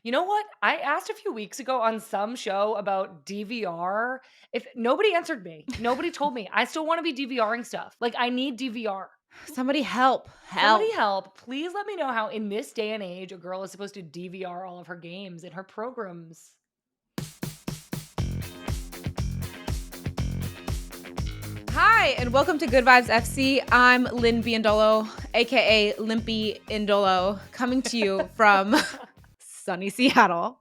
You know what? I asked a few weeks ago on some show about DVR. If nobody answered me, nobody told me. I still want to be DVRing stuff. Like I need DVR. Somebody help. Somebody Help. help. Please let me know how in this day and age a girl is supposed to DVR all of her games and her programs. Hi, and welcome to Good Vibes FC. I'm Lynn Biyendolo, aka Limpy Indolo, coming to you from sunny Seattle.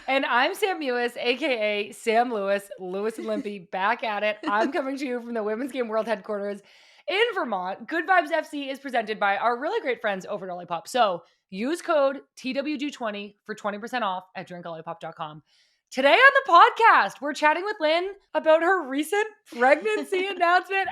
And I'm Sam Mewis, aka Sam Lewis, Lewis and Limpy, back at it. I'm coming to you from the Women's Game World Headquarters in Vermont. Good Vibes FC is presented by our really great friends over at Olipop. So use code TWG20 for 20% off at drinkolipop.com. Today on the podcast, we're chatting with Lynn about her recent pregnancy announcement.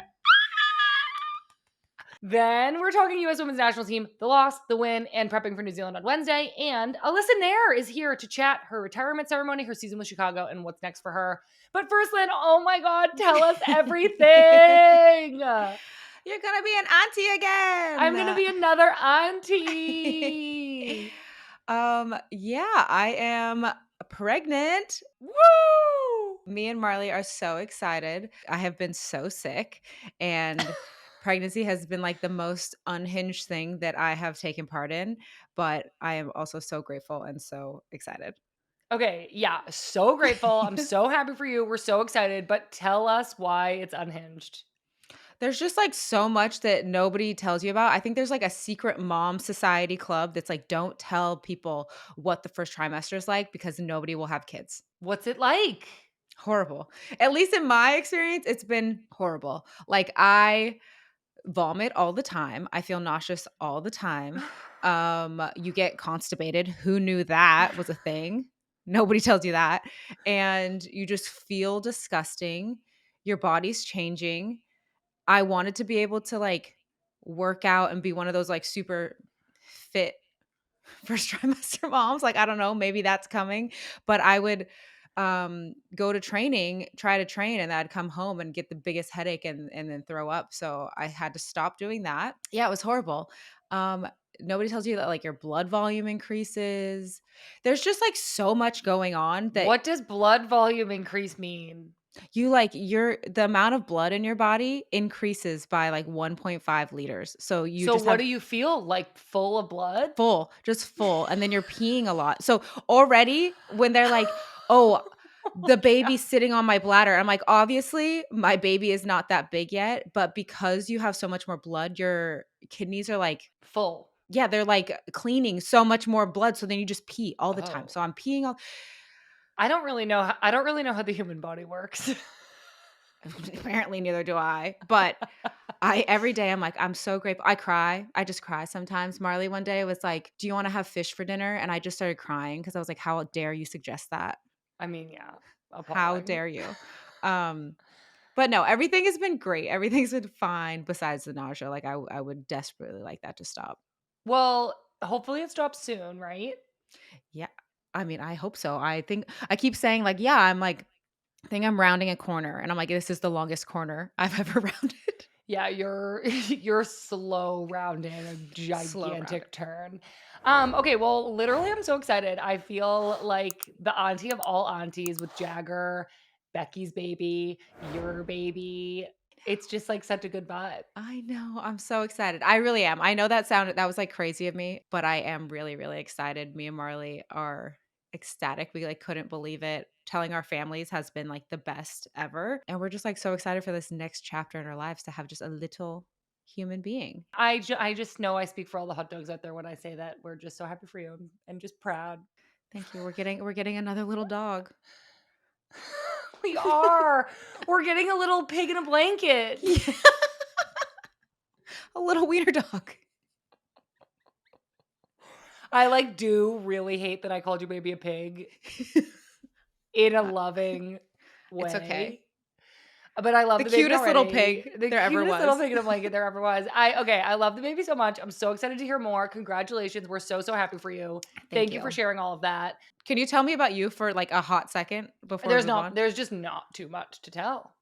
Then we're talking U.S. Women's National Team, the loss, the win, and prepping for New Zealand on Wednesday. And Alyssa Naeher is here to chat her retirement ceremony, her season with Chicago, and what's next for her. But first, Lynn, oh my God, tell us everything. You're going to be an auntie again. I'm going to be another auntie. Yeah, I am pregnant. Woo! Me and Marley are so excited. I have been so sick, and pregnancy has been like the most unhinged thing that I have taken part in, but I am also so grateful and so excited. Okay, yeah, so grateful. I'm so happy for you. We're so excited, but tell us why it's unhinged. There's just like so much that nobody tells you about. I think there's like a secret mom society club that's like, don't tell people what the first trimester is like because nobody will have kids. What's it like? Horrible. At least in my experience, it's been horrible. Like I vomit all the time. I feel nauseous all the time. You get constipated. Who knew that was a thing? Nobody tells you that. And you just feel disgusting. Your body's changing. I wanted to be able to like work out and be one of those like super fit first trimester moms. Like, I don't know, maybe that's coming. But I would go to training, try to train, and I'd come home and get the biggest headache and then throw up. So I had to stop doing that. Yeah, it was horrible. Nobody tells you that like your blood volume increases. There's just like so much going on that What does blood volume increase mean? you like the amount of blood in your body increases by like 1.5 liters. So you So just what have do you feel like, full of blood? full, just full, and then you're peeing a lot. So already when they're like, "Oh, the baby's sitting on my bladder," I'm like, "Obviously, my baby is not that big yet, but because you have so much more blood, your kidneys are like Full. yeah, they're like cleaning so much more blood, so then you just pee all the time." Oh. So I'm peeing all I don't really know how the human body works. apparently neither do I, but I every day I'm like, I'm so grateful. I cry. I just cry sometimes. Marley one day was like, "Do you want to have fish for dinner?" And I just started crying because I was like, "How dare you suggest that? I mean, yeah, How appalling. dare you?" Um, but no, everything has been great. Everything's been fine besides the nausea. Like I would desperately like that to stop. Well, hopefully it stops soon, right? Yeah. I mean, I hope so. I think I keep saying like, yeah, I'm like, I think I'm rounding a corner, and I'm like, this is the longest corner I've ever rounded. Yeah, you're slow rounding a Slow rounded. gigantic turn. Okay, well, literally, I'm so excited. I feel like the auntie of all aunties with Jagger, Becky's baby, your baby. It's just like such a good vibe. I know. I'm so excited. I really am. I know that was like crazy of me, but I am really, really excited. Me and Marley are ecstatic. We like couldn't believe it. Telling our families has been like the best ever. And we're just like so excited for this next chapter in our lives to have just a little human being. I just know I speak for all the hot dogs out there when I say that we're just so happy for you and just proud. Thank you. We're getting another little dog. We are. We're getting a little pig in a blanket. Yeah. A little wiener dog. I like do really hate that I called you baby a pig in a Uh, loving It's okay. way. But I love The the baby cutest little already. pig The there ever cutest little was. pig in a blanket there ever was. I love the baby so much. I'm so excited to hear more. Congratulations. We're so happy for you. Thank Thank you for you. sharing all of that. Can you tell me about you for like a hot second before we move on? There's just not too much to tell.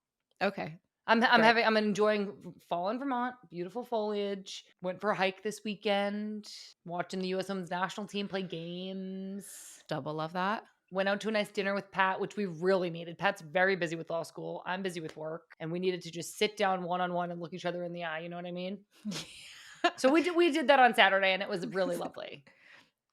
Okay. Good. I'm enjoying fall in Vermont, beautiful foliage. Went for a hike this weekend, watching the US Women's National Team play games. Double love that. Went out to a nice dinner with Pat, which we really needed. Pat's very busy with law school. I'm busy with work, and we needed to just sit down one on one and look each other in the eye. You know what I mean? So we did that on Saturday, and it was really lovely.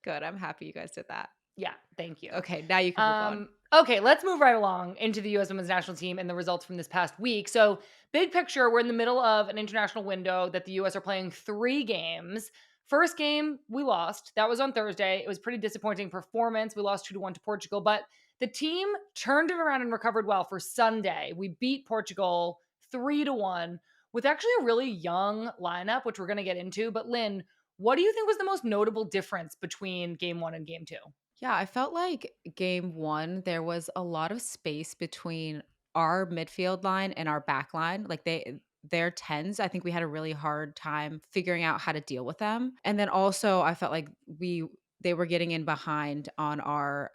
Good. I'm happy you guys did that. Yeah, thank you. Okay, now you can move on. Okay, let's move right along into the US Women's National Team and the results from this past week. So, big picture, we're in the middle of an international window that the US are playing 3 games. First game, we lost. That was on Thursday. It was pretty disappointing performance. We lost 2-1 to Portugal, but the team turned it around and recovered well for Sunday. We beat Portugal 3-1 with actually a really young lineup, which we're going to get into. But Lynn, what do you think was the most notable difference between game 1 and game 2? Yeah, I felt like game one, there was a lot of space between our midfield line and our back line. Like their tens, I think we had a really hard time figuring out how to deal with them. And then also I felt like they were getting in behind on our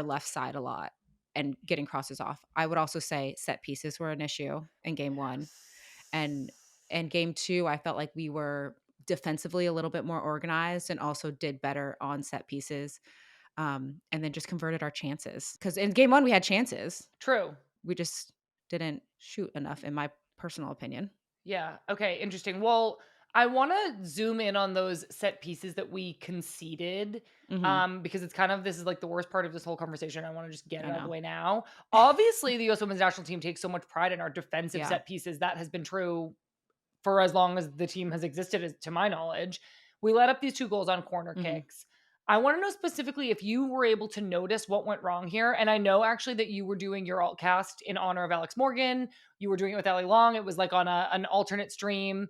left side a lot and getting crosses off. I would also say set pieces were an issue in game one. And and game two, I felt like we were defensively a little bit more organized and also did better on set pieces, and then just converted our chances. Because in game one, we had chances. True. We just didn't shoot enough, in my personal opinion. Yeah. Okay. Interesting. Well, I want to zoom in on those set pieces that we conceded, Hmm. because it's kind of this is like the worst part of this whole conversation. I want to just get it I out of the know. way now. Obviously, the U.S. Women's National Team takes so much pride in our defensive Yeah. set pieces. That has been true for as long as the team has existed, to my knowledge. We let up these 2 goals on corner Hmm. kicks. I want to know specifically if you were able to notice what went wrong here. And I know actually that you were doing your alt cast in honor of Alex Morgan. You were doing it with Ellie Long. It was like on an alternate stream,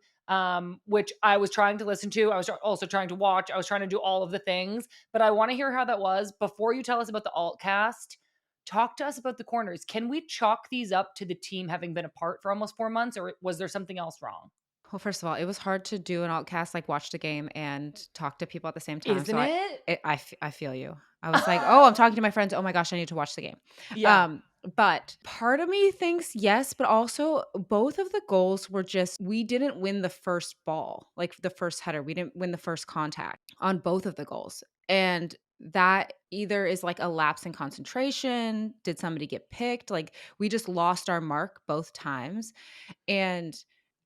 which I was trying to listen to. I was also trying to watch. I was trying to do all of the things. But I want to hear how that was. Before you tell us about the alt cast, talk to us about the corners. Can we chalk these up to the team having been apart for almost 4 months, or was there something else wrong? Well, first of all, it was hard to do an altcast, like watch the game and talk to people at the same time. Isn't So it? I feel you. I was like, oh, I'm talking to my friends. Oh my gosh, I need to watch the game. Yeah. Um, but part of me thinks yes, but also both of the goals were just we didn't win the first ball, like the first header. We didn't win the first contact on both of the goals. And that either is like a lapse in concentration. Did somebody get picked? Like we just lost our mark both times. And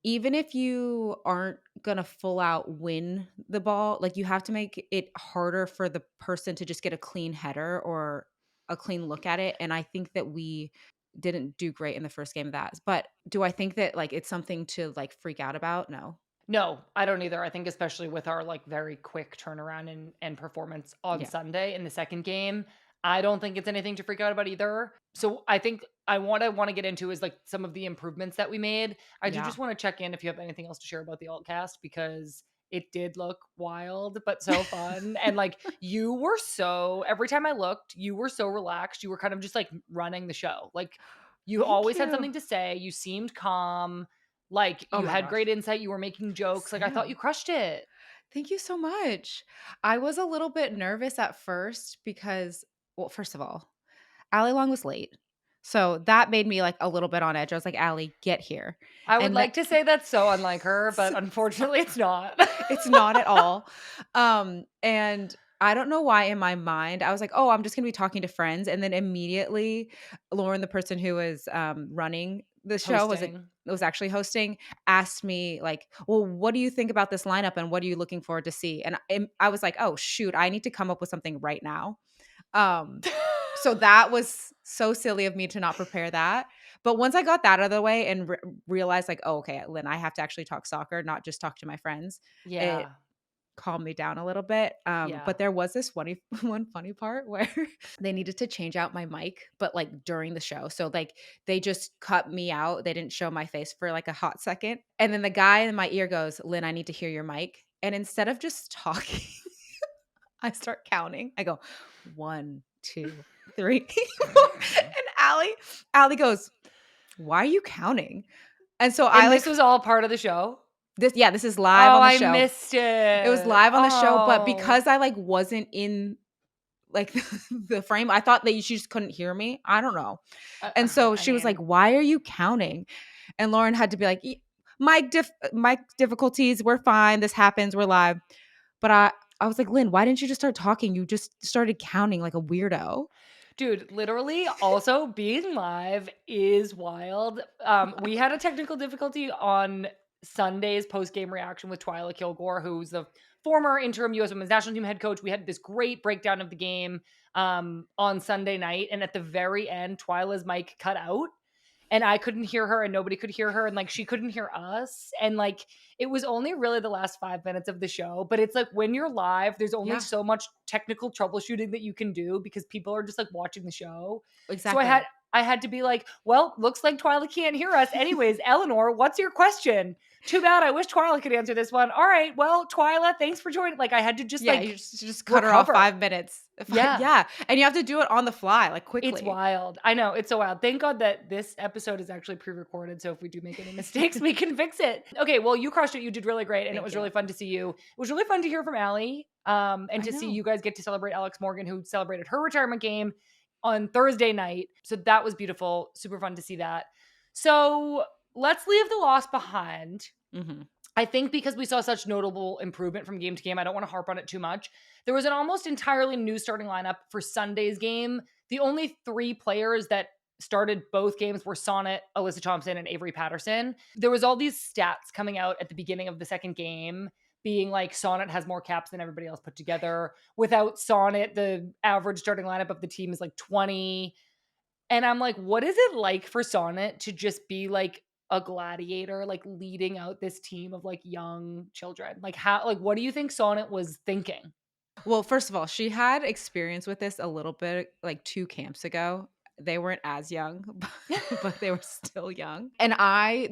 even if you aren't gonna full out win the ball, like, you have to make it harder for the person to just get a clean header or a clean look at it, and I think that we didn't do great in the first game of that. But do I think that, like, it's something to, like, freak out about? No. No, I don't either. I think especially with our like very quick turnaround and performance on Yeah. Sunday in the second game, I don't think it's anything to freak out about either. So I think I want to get into is like some of the improvements that we made. I do Yeah. just want to check in if you have anything else to share about the alt cast, because it did look wild but so fun. And like you were so every time I looked, you were so relaxed. You were kind of just like running the show. Like you Thank always had you. something to say. You seemed calm, like, Oh you my had gosh. great insight, you were making jokes, like, I thought you Sam. crushed it. Thank you so much. I was a little bit nervous at first because, well, first of all, Allie Long was late. So that made me like a little bit on edge. I was like, Allie, get here. I would And that like to say that's so unlike her, but unfortunately it's not. it's not at all. And I don't know why in my mind I was like, oh, I'm just gonna be talking to friends. And then immediately Lauren, the person who was running the show, Hosting. was actually hosting, asked me like, well, what do you think about this lineup and what are you looking forward to see? And I was like, oh shoot, I need to come up with something right now. Um, so that was so silly of me to not prepare that. But once I got that out of the way and realized, like, oh, okay, Lynn, I have to actually talk soccer, not just talk to my friends, it Yeah, calmed me down a little bit. yeah. But there was this one funny part where they needed to change out my mic, but like during the show. So like they just cut me out. They didn't show my face for like a hot second. And then the guy in my ear goes, Lynn, I need to hear your mic. And instead of just talking, I start counting. I go 1, 2, 3, 4. And Allie goes, "Why are you counting?" And so I And like this was all part of the show? this is live Oh, on the I show. missed It was it. live on the show, but Oh. because I like wasn't in like the frame, I thought that she just couldn't hear me. I don't know. And so I she was like, mean, "Why are you counting?" And Lauren had to be like, mic difficulties, we're fine. This happens, we're live. But I was like, Lynn, why didn't you just start talking? You just started counting like a weirdo. Dude, literally, also being live is wild. We had a technical difficulty on Sunday's post-game reaction with Twyla Kilgore, who's the former interim U.S. Women's National Team head coach. We had this great breakdown of the game on Sunday night, and at the very end, Twyla's mic cut out, and I couldn't hear her, and nobody could hear her, and like she couldn't hear us, and like it was only really the last 5 minutes of the show. But it's like when you're live, there's only Yeah, so much technical troubleshooting that you can do because people are just like watching the show. So I had exactly. I had to be like, well, looks like Twyla can't hear us. Anyways, Eleanor, what's your question? Too bad. I wish Twyla could answer this one. All right. Well, Twyla, thanks for joining. Like I had to just Yeah, like you just cut her off recover. 5 minutes. Yeah. Yeah. And you have to do it on the fly, like It's quickly. wild. I know, it's so wild. Thank God that this episode is actually pre-recorded, so if we do make any mistakes, we can fix it. Okay, well, you crushed it. You did really great, and it Thank was you. really fun to see you. It was really fun to hear from Allie, and I to see know. you guys get to celebrate Alex Morgan, who celebrated her retirement game on Thursday night. So that was beautiful. Super fun to see that. So let's leave the loss behind. Hmm. I think because we saw such notable improvement from game to game, I don't want to harp on it too much. There was an almost entirely new starting lineup for Sunday's game. The only three players that started both games were Sonnet, Alyssa Thompson, and Avery Patterson. There was all these stats coming out at the beginning of the second game being like Sonnet has more caps than everybody else put together. Without Sonnet, the average starting lineup of the team is like 20. And I'm like, what is it like for Sonnet to just be like a gladiator, like leading out this team of like young children? Like, how, like, what do you think Sonnet was thinking? Well, first of all, she had experience with this a little bit like 2 camps ago. They weren't as young, but they were still young. And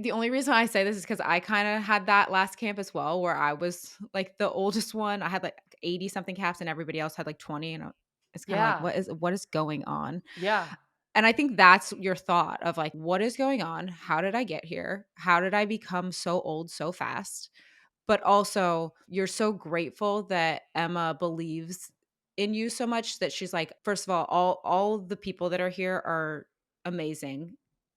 the only reason I say this is because I kind of had that last camp as well, where I was like the oldest one. I had like 80 something caps and everybody else had like 20. And it's kind of like, Yeah. what is going on? Yeah. And I think that's your thought of like, what is going on? How did I get here? How did I become so old so fast? But also, you're so grateful that Emma believes in you so much that she's like, first of all the people that are here are amazing.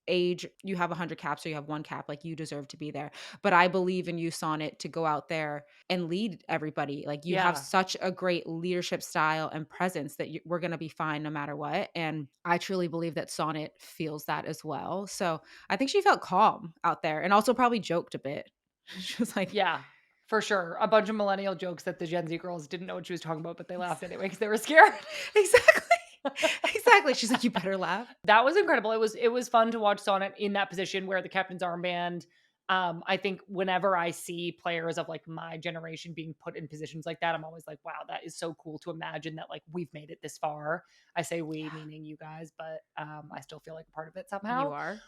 Age, you have 100 caps or you have 1 cap, like you deserve to be there. But I believe in you, Sonnet, to go out there and lead everybody. Like you have Yeah. such a great leadership style and presence that we're going to be fine no matter what. And I truly believe that Sonnet feels that as well. So I think she felt calm out there and also probably joked a bit. She was like, Yeah. For sure. A bunch of millennial jokes that the Gen Z girls didn't know what she was talking about, but they laughed anyway because they were scared. exactly. Exactly. She's like, "You better laugh." That was incredible. It was fun to watch Sonnet in that position where the captain's armband. I think whenever I see players of like my generation being put in positions like that, I'm always like, wow, that is so cool to imagine that like we've made it this far. I say we, Yeah, meaning you guys, but I still feel like a part of it you somehow. are.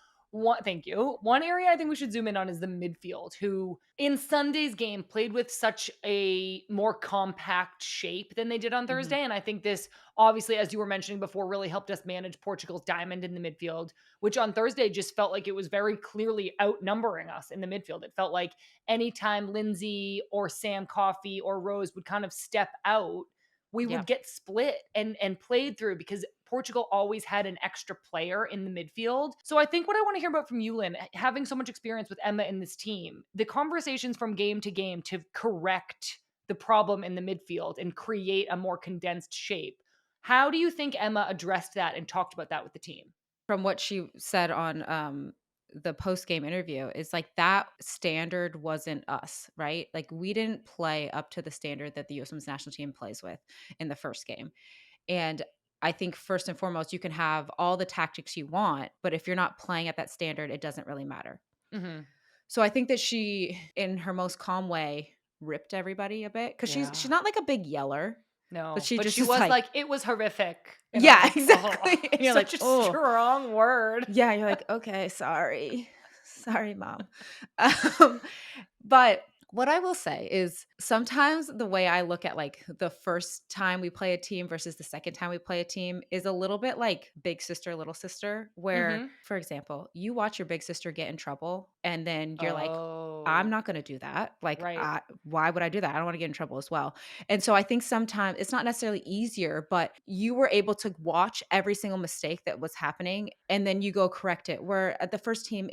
Thank you. One area I think we should zoom in on is the midfield, who in Sunday's game played with such a more compact shape than they did on Mhm. Thursday. And I think this, obviously, as you were mentioning before, really helped us manage Portugal's diamond in the midfield, which on Thursday just felt like it was very clearly outnumbering us in the midfield. It felt like anytime Lindsay or Sam Coffey or Rose would kind of step out, we Yeah. would get split and played through because Portugal always had an extra player in the midfield. So I think what I want to hear about from you, Lynn, having so much experience with Emma in this team, the conversations from game to game to correct the problem in the midfield and create a more condensed shape. How do you think Emma addressed that and talked about that with the team? From what she said on the post-game interview is like that standard wasn't us, right? Like we didn't play up to the standard that the US Women's National Team plays with in the first game. And I think first and foremost, you can have all the tactics you want, but if you're not playing at that standard, it doesn't really matter. Hmm. So I think that she, in her most calm way, ripped everybody a bit because she's Yeah. not like a big yeller, but No, she but just she is was like, like, it was horrific. And I'm yeah, like, oh, exactly. And you're like, such a oh, strong word. yeah. You're like, okay, sorry, sorry, mom. Um, but What I will say is sometimes the way I look at like the first time we play a team versus the second time we play a team is a little bit like big sister, little sister, where, Mhm. for example, you watch your big sister get in trouble and then you're like, I'm Oh, not going to do that. Like, right. why would I do that? I don't want to get in trouble as well. And so I think sometimes it's not necessarily easier, but you were able to watch every single mistake that was happening and then you go correct it. Where at the first team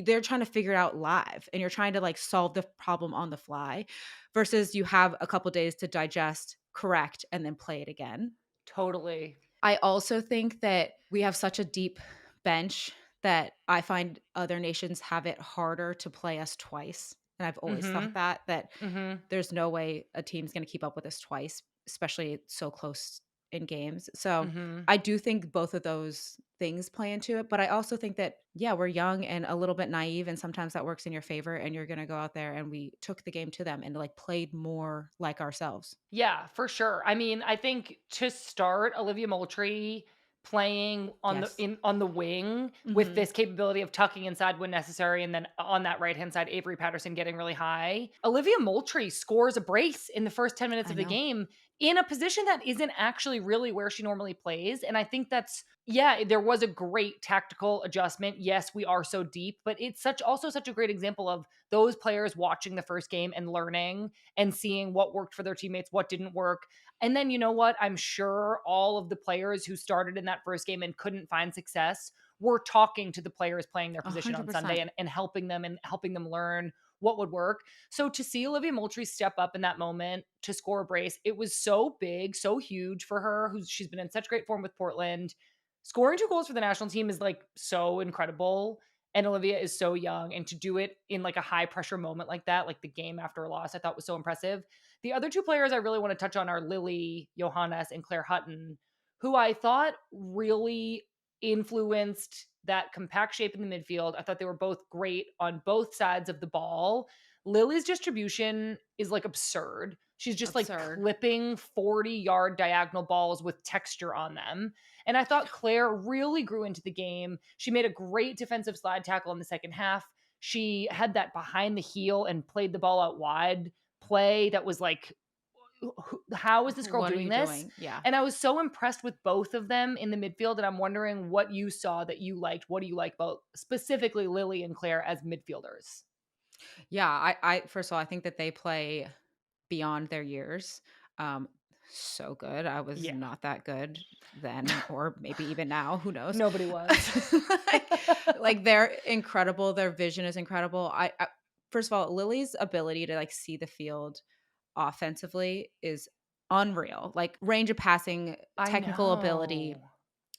they're trying to figure it out live and you're trying to like solve the problem on the fly versus you have a couple days to digest, correct, and then play it again. Totally. I also think that we have such a deep bench that I find other nations have it harder to play us twice. And I've always thought Mhm. that Mhm. there's no way a team's going to keep up with us twice, especially so close in games. So Mhm. I do think both of those things play into it. But I also think that, yeah, we're young and a little bit naive. And sometimes that works in your favor. And you're going to go out there and we took the game to them and like played more like ourselves. Yeah, for sure. I mean, I think to start, Olivia Moultrie playing on Yes. the wing with Hmm. this capability of tucking inside when necessary, and then on that right hand side, Avery Patterson getting really high. Olivia Moultrie scores a brace in the first 10 minutes I of the know. game in a position that isn't actually really where she normally plays, and I think that's yeah, there was a great tactical adjustment. Yes, we are so deep, but it's such a great example of those players watching the first game and learning and seeing what worked for their teammates, what didn't work. And then, you know what? I'm sure all of the players who started in that first game and couldn't find success were talking to the players playing their A position hundred on Sunday percent. and helping them learn what would work. So to see Olivia Moultrie step up in that moment to score a brace, it was so big, so huge for her, who's she's been in such great form with Portland. Scoring 2 goals for the national team is like so incredible. And Olivia is so young, and to do it in like a high pressure moment like that, like the game after a loss, I thought was so impressive. The other two players I really want to touch on are Lily Johannes and Claire Hutton, who I thought really influenced that compact shape in the midfield. I thought they were both great on both sides of the ball. Lily's distribution is like absurd. She's just like Absurd. clipping 40-yard diagonal balls with texture on them. And I thought Claire really grew into the game. She made a great defensive slide tackle in the second half. She had that behind the heel and played the ball out wide play that was like, how is this girl What are doing you this? doing? Yeah. And I was so impressed with both of them in the midfield. And I'm wondering what you saw that you liked. What do you like about specifically Lily and Claire as midfielders? Yeah, I first of all, I think that they play beyond their years. Um, so good. I was Yeah, not that good then, or maybe even now, who knows? nobody was. like, like they're incredible. Their vision is incredible. First of all, Lily's ability to like see the field offensively is unreal. Like range of passing, I technical ability, know.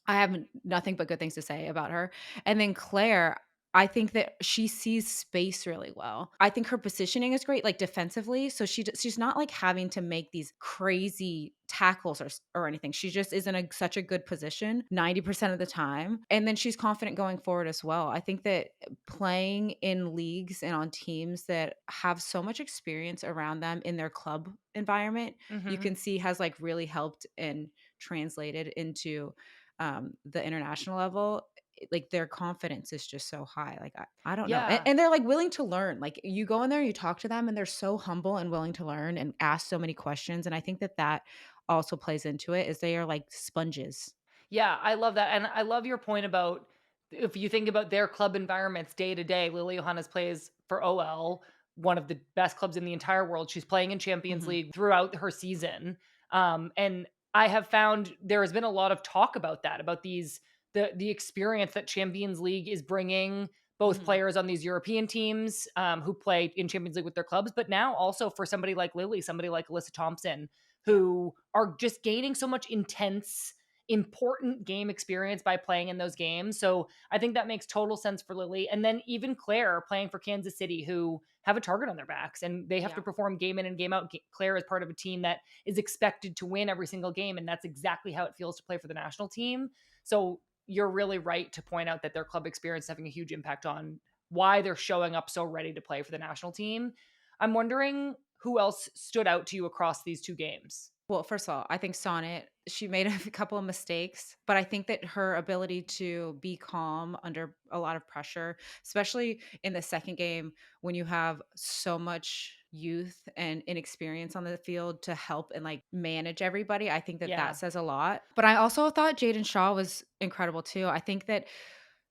I have nothing but good things to say about her. And then Claire, I think that she sees space really well. I think her positioning is great, like defensively. So she's not like having to make these crazy tackles or anything. She just is in such a good position 90% of the time. And then she's confident going forward as well. I think that playing in leagues and on teams that have so much experience around them in their club environment, you Hmm. can see has like really helped and translated into the international level. Like their confidence is just so high. Like I don't know. And, Yeah. and they're like willing to learn. Like you go in there, you talk to them, and they're so humble and willing to learn and ask so many questions. And I think that that also plays into it. Is they are like sponges. Yeah, I love that. And I love your point about if you think about their club environments day to day, Lily Johannes plays for OL, one of the best clubs in the entire world. She's playing in Champions Hmm. League throughout her season. And I have found there has been a lot of talk about that, about the experience that Champions League is bringing both Hmm. players on these European teams who play in Champions League with their clubs, but now also for somebody like Lily, somebody like Alyssa Thompson, Yeah. who are just gaining so much intense important game experience by playing in those games. So I think that makes total sense for Lily. And then even Claire playing for Kansas City, who have a target on their backs and they have to Yeah. perform game in and game out. Claire is part of a team that is expected to win every single game. And that's exactly how it feels to play for the national team. So you're really right to point out that their club experience is having a huge impact on why they're showing up so ready to play for the national team. I'm wondering who else stood out to you across these two games. Well, first of all, I think Sonnet, she made a couple of mistakes, but I think that her ability to be calm under a lot of pressure, especially in the second game when you have so much youth and inexperience on the field to help and like manage everybody, I think that that Yeah. says a lot. But I also thought Jaden Shaw was incredible too. I think that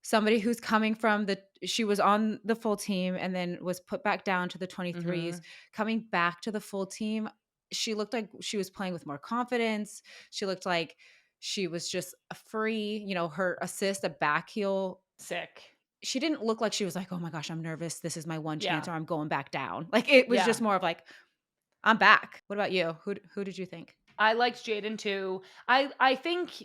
somebody who's coming from she was on the full team and then was put back down to the 23s, Mhm. coming back to the full team, she looked like she was playing with more confidence. She looked like she was just a free, her assist, a back heel. Sick. She didn't look like she was like, "Oh my gosh, I'm nervous. This is my one chance Yeah. or I'm going back down." Like it was Yeah. just more of like, "I'm back." What about you? Who did you think? I liked Jaden too. I think,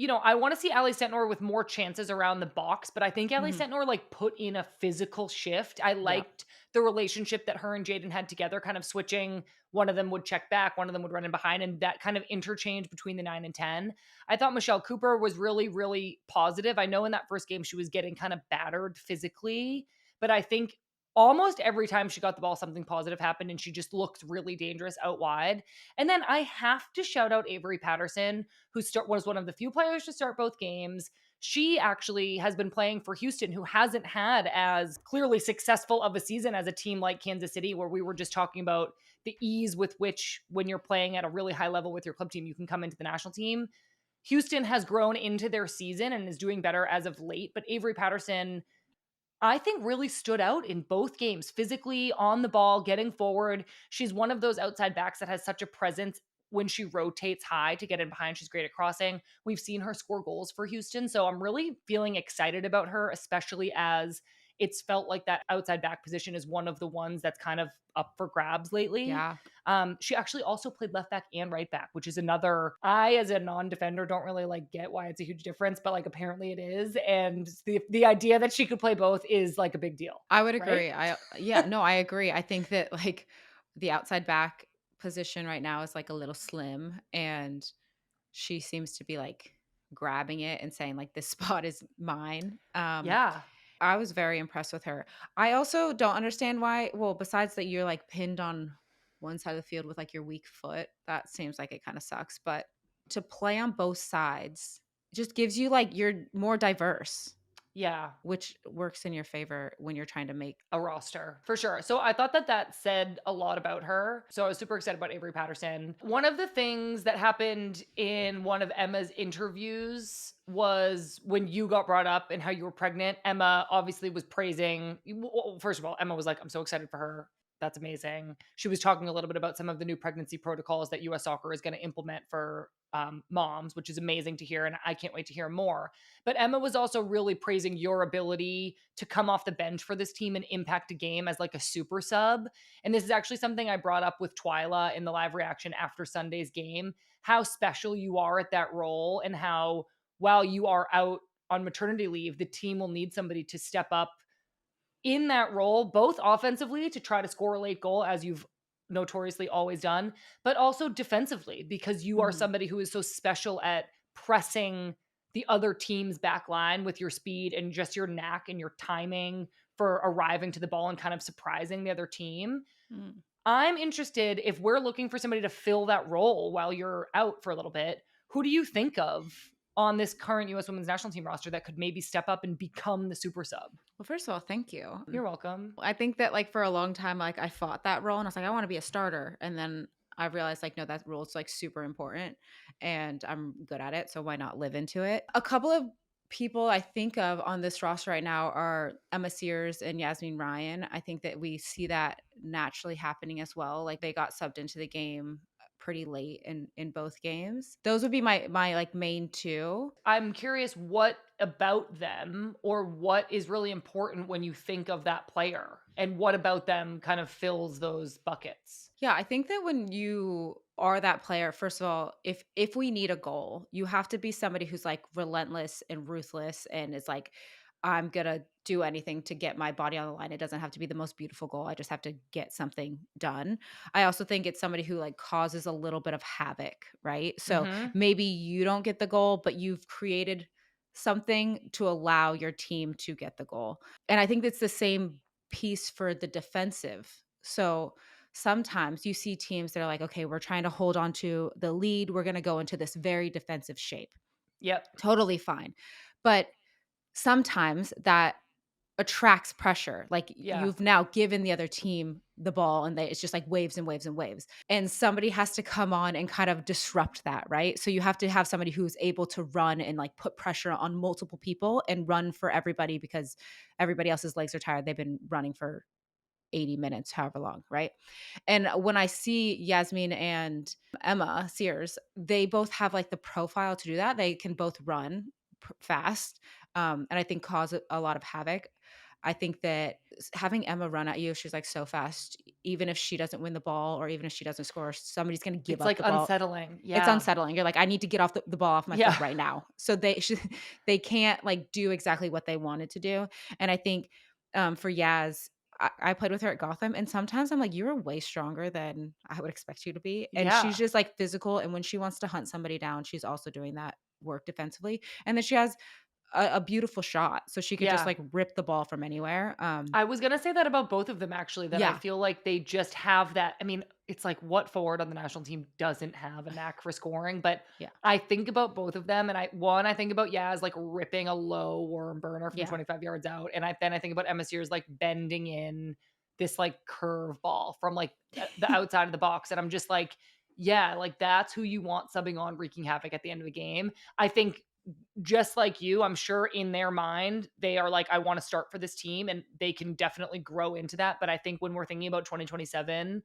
I wanna see Ally Sentnor with more chances around the box, but I think Ally Mhm. Sentnor, like, put in a physical shift. I Yeah. liked the relationship that her and Jaden had together, kind of switching. One of them would check back, one of them would run in behind, and that kind of interchange between the 9 and 10. I thought Michelle Cooper was really, really positive. I know in that first game she was getting kind of battered physically, but I think almost every time she got the ball, something positive happened, and she just looked really dangerous out wide. And then I have to shout out Avery Patterson, was one of the few players to start both games. She actually has been playing for Houston, who hasn't had as clearly successful of a season as a team like Kansas City, where we were just talking about the ease with which, when you're playing at a really high level with your club team, you can come into the national team. Houston has grown into their season and is doing better as of late, but Avery Patterson, I think, really stood out in both games, physically on the ball, getting forward. She's one of those outside backs that has such a presence when she rotates high to get in behind. She's great at crossing. We've seen her score goals for Houston. So I'm really feeling excited about her, especially as it's felt like that outside back position is one of the ones that's kind of up for grabs lately. Yeah. She actually also played left back and right back, which is another. I, as a non-defender, don't really like get why it's a huge difference, but like apparently it is. And the idea that she could play both is like a big deal, I would right? agree. Yeah, no, I agree. I think that like the outside back position right now is like a little slim and she seems to be like grabbing it and saying like this spot is mine. Yeah. I was very impressed with her. I also don't understand why, well, besides that you're like pinned on one side of the field with like your weak foot, that seems like it kind of sucks, but to play on both sides just gives you like you're more diverse, Yeah. which works in your favor when you're trying to make. A roster for sure. So I thought that that said a lot about her. So I was super excited about Avery Patterson. One of the things that happened in one of Emma's interviews was when you got brought up and how you were pregnant. Emma obviously was praising. Well, first of all, Emma was like, "I'm so excited for her. That's amazing." She was talking a little bit about some of the new pregnancy protocols that US Soccer is going to implement for moms, which is amazing to hear, and I can't wait to hear more. But Emma was also really praising your ability to come off the bench for this team and impact a game as like a super sub. And this is actually something I brought up with Twyla in the live reaction after Sunday's game, how special you are at that role and how while you are out on maternity leave, the team will need somebody to step up in that role, both offensively to try to score a late goal, as you've notoriously always done, but also defensively because you are Mhm. somebody who is so special at pressing the other team's back line with your speed and just your knack and your timing for arriving to the ball and kind of surprising the other team. Mm. I'm interested if we're looking for somebody to fill that role while you're out for a little bit. Who do you think of on this current US women's national team roster that could maybe step up and become the super sub? Well, first of all, thank you. You're welcome. I think that like for a long time, like I fought that role and I was like, I want to be a starter. And then I realized like, no, that role is like super important and I'm good at it. So why not live into it? A couple of people I think of on this roster right now are Emma Sears and Yasmin Ryan. I think that we see that naturally happening as well. Like they got subbed into the game pretty late in both games. Those would be my like main two. I'm curious what about them or what is really important when you think of that player and what about them kind of fills those buckets. Yeah, I think that when you are that player, first of all, if we need a goal, you have to be somebody who's like relentless and ruthless and is like, I'm gonna do anything to get my body on the line. It doesn't have to be the most beautiful goal. I just have to get something done. I also think it's somebody who like causes a little bit of havoc, right? So Mhm. maybe you don't get the goal, but you've created something to allow your team to get the goal. And I think it's the same piece for the defensive. So sometimes you see teams that are like, okay, we're trying to hold on to the lead. We're going to go into this very defensive shape. Yep. Totally fine. But sometimes that attracts pressure. Like Yeah. you've now given the other team the ball and it's just like waves and waves and waves. And somebody has to come on and kind of disrupt that, right? So you have to have somebody who's able to run and like put pressure on multiple people and run for everybody because everybody else's legs are tired. They've been running for 80 minutes, however long, right? And when I see Yasmin and Emma Sears, they both have like the profile to do that. They can both run fast, and I think cause a lot of havoc. I think that having Emma run at you, she's like so fast, even if she doesn't win the ball or even if she doesn't score, somebody's going to give It's up like the ball. unsettling. It's Yeah. unsettling. You're like, I need to get off the ball off my Yeah. foot right now. So they can't like do exactly what they wanted to do. And I think for Yaz, I played with her at Gotham, and sometimes I'm like, "You're way stronger than I would expect you to be." And she's Yeah. just like physical. And when she wants to hunt somebody down, she's also doing that work defensively. And then she has a beautiful shot, so she could just Yeah. like rip the ball from anywhere. I was gonna say that about both of them actually, that I Yeah, feel like they just have that. I mean, it's like what forward on the national team doesn't have a knack for scoring, but yeah, I think about both of them and I think about Yaz like ripping a low worm burner from yeah. 25 yards out. And I think about Emma Sears like bending in this like curve ball from like the outside of the box. And I'm just like, yeah, like that's who you want subbing on wreaking havoc at the end of the game. I think just like you, I'm sure in their mind, they are like, I want to start for this team and they can definitely grow into that. But I think when we're thinking about 2027,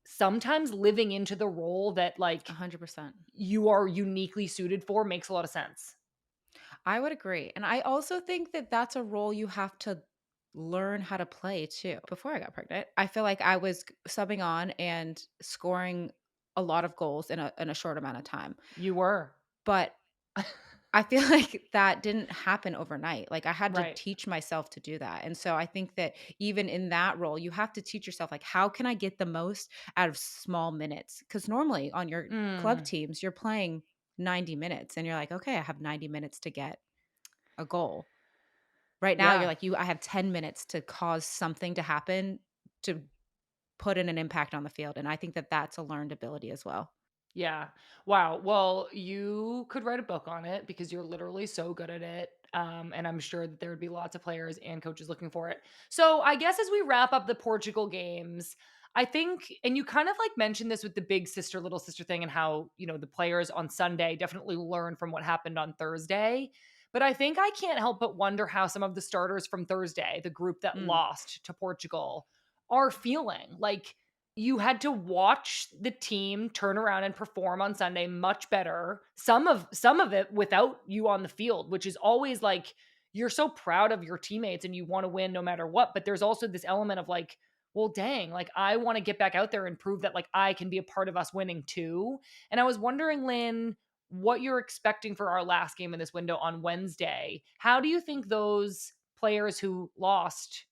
sometimes living into the role that like 100%. you are uniquely suited for makes a lot of sense. I would agree. And I also think that that's a role you have to learn how to play too. Before I got pregnant, I feel like I was subbing on and scoring a lot of goals in a short amount of time. You were. But I feel like that didn't happen overnight. Like I had to Right. teach myself to do that. And so I think that even in that role, you have to teach yourself like how can I get the most out of small minutes? Cuz normally on your club Mm, teams, you're playing 90 minutes and you're like, "Okay, I have 90 minutes to get a goal." Right now, you're yeah. like, I have 10 minutes to cause something to happen to put in an impact on the field. And I think that that's a learned ability as well. Yeah. Wow. Well, you could write a book on it because you're literally so good at it. And I'm sure that there would be lots of players and coaches looking for it. So I guess as we wrap up the Portugal games, I think, and you kind of like mentioned this with the big sister, little sister thing and how, the players on Sunday definitely learn from what happened on Thursday. But I think I can't help but wonder how some of the starters from Thursday, the group that Mm. lost to Portugal, are feeling. Like, you had to watch the team turn around and perform on Sunday much better. Some of it without you on the field, which is always like you're so proud of your teammates and you want to win no matter what, but there's also this element of like, well dang, like I want to get back out there and prove that like I can be a part of us winning too. And I was wondering, Lynn, what you're expecting for our last game in this window on Wednesday. How do you think those players who lost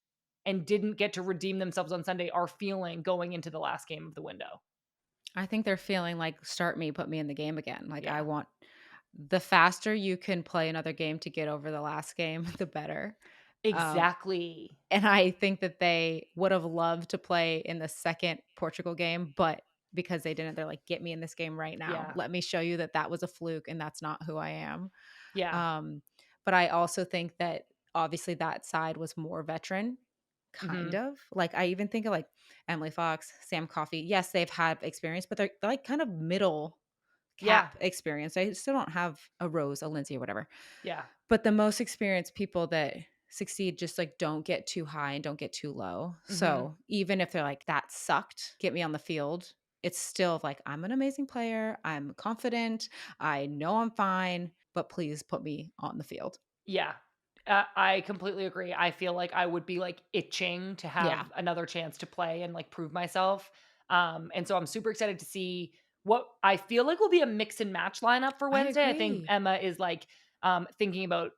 and didn't get to redeem themselves on Sunday are feeling going into the last game of the window? I think they're feeling like, start me, put me in the game again. Like, I Yeah, want the faster you can play another game to get over the last game, the better. Um, exactly. and I think that they would have loved to play in the second Portugal game, but because they didn't, they're like, get me in this game right now. Yeah, Let me show you that that was a fluke and that's not who I am. yeah. Um, but I also think that obviously that side was more veteran, kind Mhm. of. Like I even think of like Emily Fox, Sam Coffey. Yes, they've had experience, but they're like kind of middle Yeah, cap experience. They still don't have a Rose, a Lindsay, or whatever. yeah. But the most experienced people that succeed just like don't get too high and don't get too low. Mhm. So even if they're like, that sucked, get me on the field, it's still like, I'm an amazing player. I'm confident. I know I'm fine, but please put me on the field. Yeah. I completely agree. I feel like I would be like itching to Yeah, have another chance to play and like prove myself. And so I'm super excited to see what I feel like will be a mix and match lineup for I Wednesday. I think agree. Emma is like thinking about,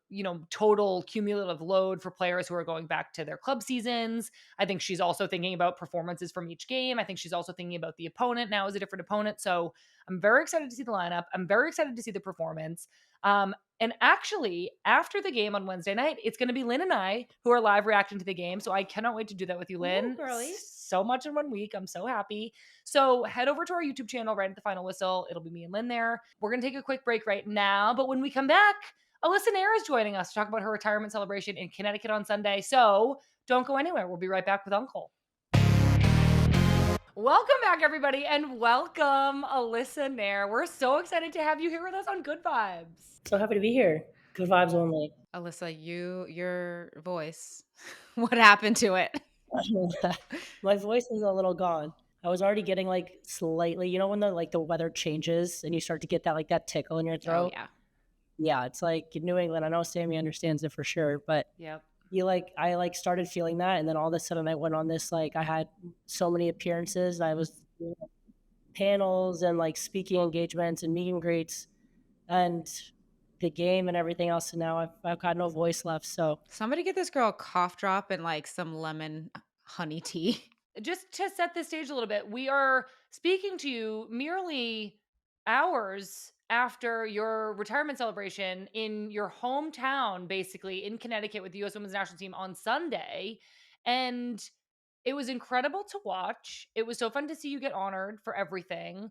total cumulative load for players who are going back to their club seasons. I think she's also thinking about performances from each game. I think she's also thinking about the opponent now as a different opponent. So I'm very excited to see the lineup. I'm very excited to see the performance. And actually, after the game on Wednesday night, it's going to be Lynn and I who are live reacting to the game. So I cannot wait to do that with you, Ooh, Lynn. girly. so much in 1 week. I'm so happy. So head over to our YouTube channel right at the final whistle. It'll be me and Lynn there. We're going to take a quick break right now. But when we come back, Alyssa Naeher is joining us to talk about her retirement celebration in Connecticut on Sunday. So don't go anywhere. We'll be right back with Uncle. Welcome back, everybody, and welcome, Alyssa Naeher. We're so excited to have you here with us on Good Vibes. So happy to be here. Good vibes only. Alyssa, your voice. What happened to it? My voice is a little gone. I was already getting like slightly, when the weather changes and you start to get that tickle in your Oh throat. yeah. Yeah, it's like in New England. I know Sammy understands it for sure, but Yep. I started feeling that, and then all of a sudden I went on this I had so many appearances. And I was doing panels and like speaking engagements and meet and greets, and the game and everything else. And now I've got no voice left. So Somebody get this girl a cough drop and like some lemon honey tea. Just to set the stage a little bit, we are speaking to you merely hours after your retirement celebration in your hometown, basically in Connecticut with the US Women's National Team on Sunday. And it was incredible to watch. It was so fun to see you get honored for everything.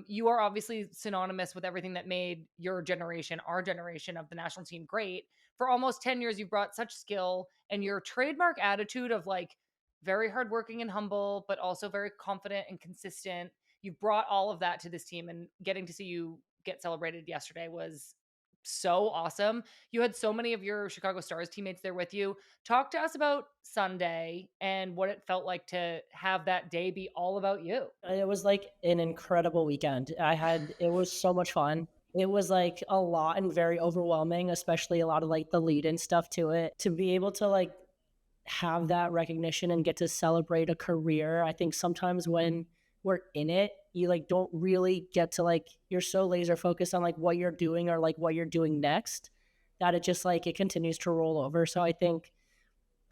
You are obviously synonymous with everything that made your generation, our generation of the national team great. For almost 10 years, you've brought such skill and your trademark attitude of like very hardworking and humble, but also very confident and consistent. You've brought all of that to this team, and getting to see you get celebrated yesterday was so awesome. You had so many of your Chicago Stars teammates there with you. Talk to us about Sunday and what it felt like to have that day be all about you. it was like an incredible weekend. It was so much fun. It was like a lot and very overwhelming, especially a lot of like the lead and stuff to it. To be able to like have that recognition and get to celebrate a career. I think sometimes when we're in it, you like don't really get to like you're so laser focused on like what you're doing or like what you're doing next that it just like it continues to roll over. So I think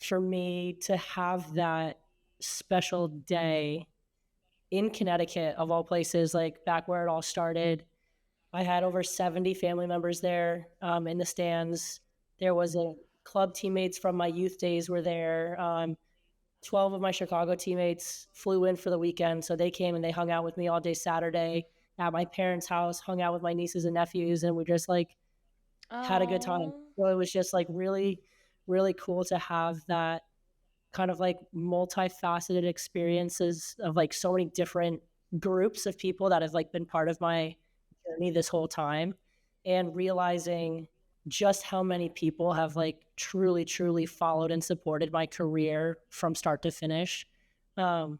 for me to have that special day in Connecticut of all places, like back where it all started, I had over 70 family members there in the stands. There was a club teammates from my youth days were there. 12 of my Chicago teammates flew in for the weekend. So they came and they hung out with me all day Saturday at my parents' house, hung out with my nieces and nephews, and we just like had a good time. Oh, So it was just like really, really cool to have that kind of like multifaceted experiences of like so many different groups of people that have like been part of my journey this whole time, and realizing just how many people have like truly truly followed and supported my career from start to finish um,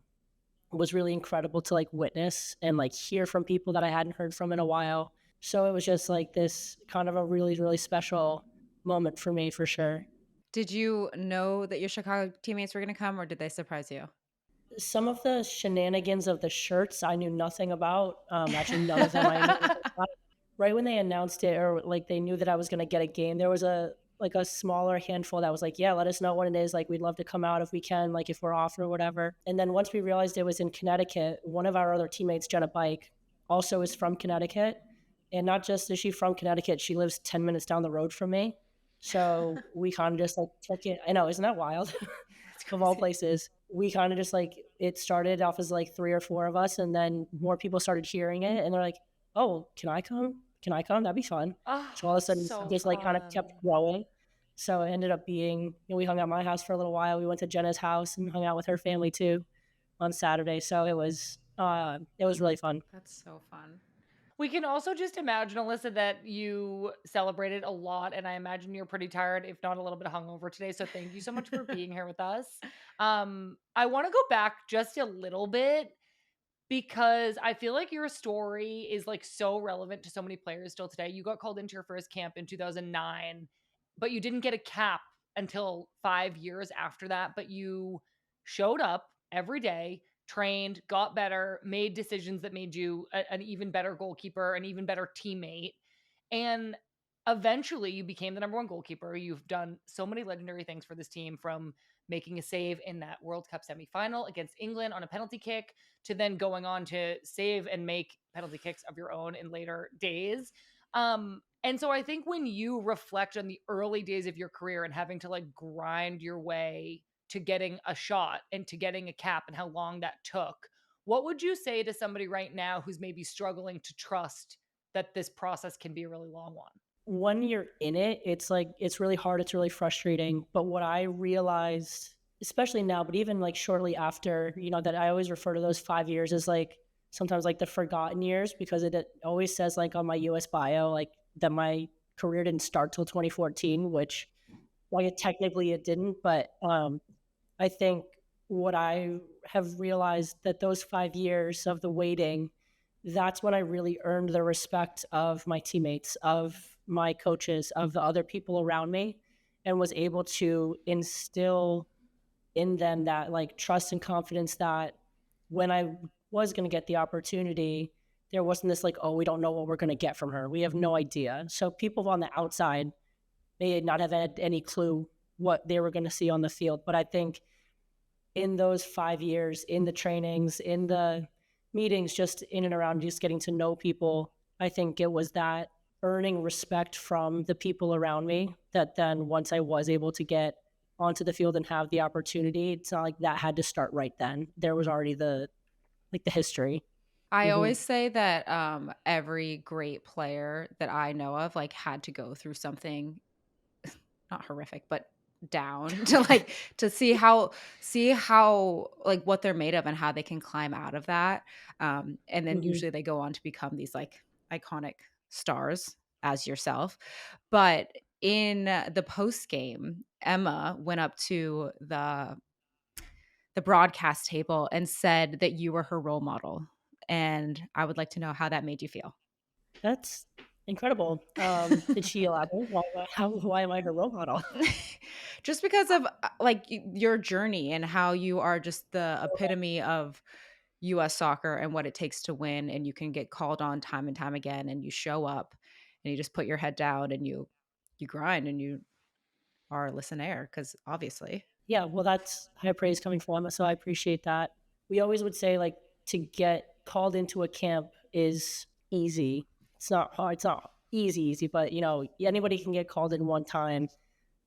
was really incredible to like witness and like hear from people that I hadn't heard from in a while. So it was just like this kind of a really really special moment for me for sure. Did you know that your Chicago teammates were going to come, or did they surprise you? Some of the shenanigans of the shirts I knew nothing about. Actually, none of them I knew anything about. Right when they announced it, or like they knew that I was going to get a game, there was a smaller handful that was like, "Yeah, let us know when it is. Like, we'd love to come out if we can, like if we're off or whatever." And then once we realized it was in Connecticut, one of our other teammates, Jenna Bike, also is from Connecticut, and not just is she from Connecticut, she lives 10 minutes down the road from me. So we kind of just like took it. I know, isn't that wild? that's Of all crazy. places, we kind of just like it started off as like three or four of us, and then more people started hearing it, and they're like, "Oh, can I come? Can I come? That'd be fun." Oh, So all of a sudden, so just like kind of kept fun. growing. So it ended up being, we hung out at my house for a little while. We went to Jenna's house and hung out with her family too on Saturday. So it was really fun. That's so fun. We can also just imagine, Alyssa, that you celebrated a lot, and I imagine you're pretty tired, if not a little bit hungover today. So thank you so much for being here with us. I want to go back just a little bit because I feel like your story is like so relevant to so many players still today. You got called into your first camp in 2009, but you didn't get a cap until 5 years after that, but you showed up every day, trained, got better, made decisions that made you an even better goalkeeper, an even better teammate. And eventually you became the number one goalkeeper. You've done so many legendary things for this team, from making a save in that World Cup semifinal against England on a penalty kick to then going on to save and make penalty kicks of your own in later days. And so I think when you reflect on the early days of your career and having to like grind your way to getting a shot and to getting a cap and how long that took. What would you say to somebody right now who's maybe struggling to trust that this process can be a really long one? When you're in it, it's like it's really hard, it's really frustrating. But what I realized, especially now, but even like shortly after, that I always refer to those 5 years as like sometimes like the forgotten years, because it always says like on my US bio, like that my career didn't start till 2014, which like technically it didn't. But I think what I have realized that those 5 years of the waiting, that's when I really earned the respect of my teammates, of my coaches, of the other people around me, and was able to instill in them that like trust and confidence that when I was going to get the opportunity, there wasn't this like, oh, we don't know what we're going to get from her. We have no idea. So people on the outside may not have had any clue what they were going to see on the field. But I think in those 5 years, in the trainings, in the meetings, just in and around, just getting to know people, I think it was that earning respect from the people around me that then once I was able to get onto the field and have the opportunity, it's not like that had to start right then. There was already the history. I Hmm. always say that every great player that I know of like had to go through something not horrific, but down to like to see how like what they're made of and how they can climb out of that. And then Hmm. usually they go on to become these like iconic stars as yourself. But in the post game, Emma went up to the broadcast table and said that you were her role model. And I would like to know how that made you feel. That's incredible. Did she elaborate? Why am I her role model? Just because of like your journey and how you are just the epitome of US soccer and what it takes to win, and you can get called on time and time again, and you show up and you just put your head down and you grind and you are Alyssa Naeher, because obviously. Yeah, well, that's high praise coming from Emma, so I appreciate that. We always would say like to get called into a camp is easy. It's not hard. It's not easy, but anybody can get called in one time,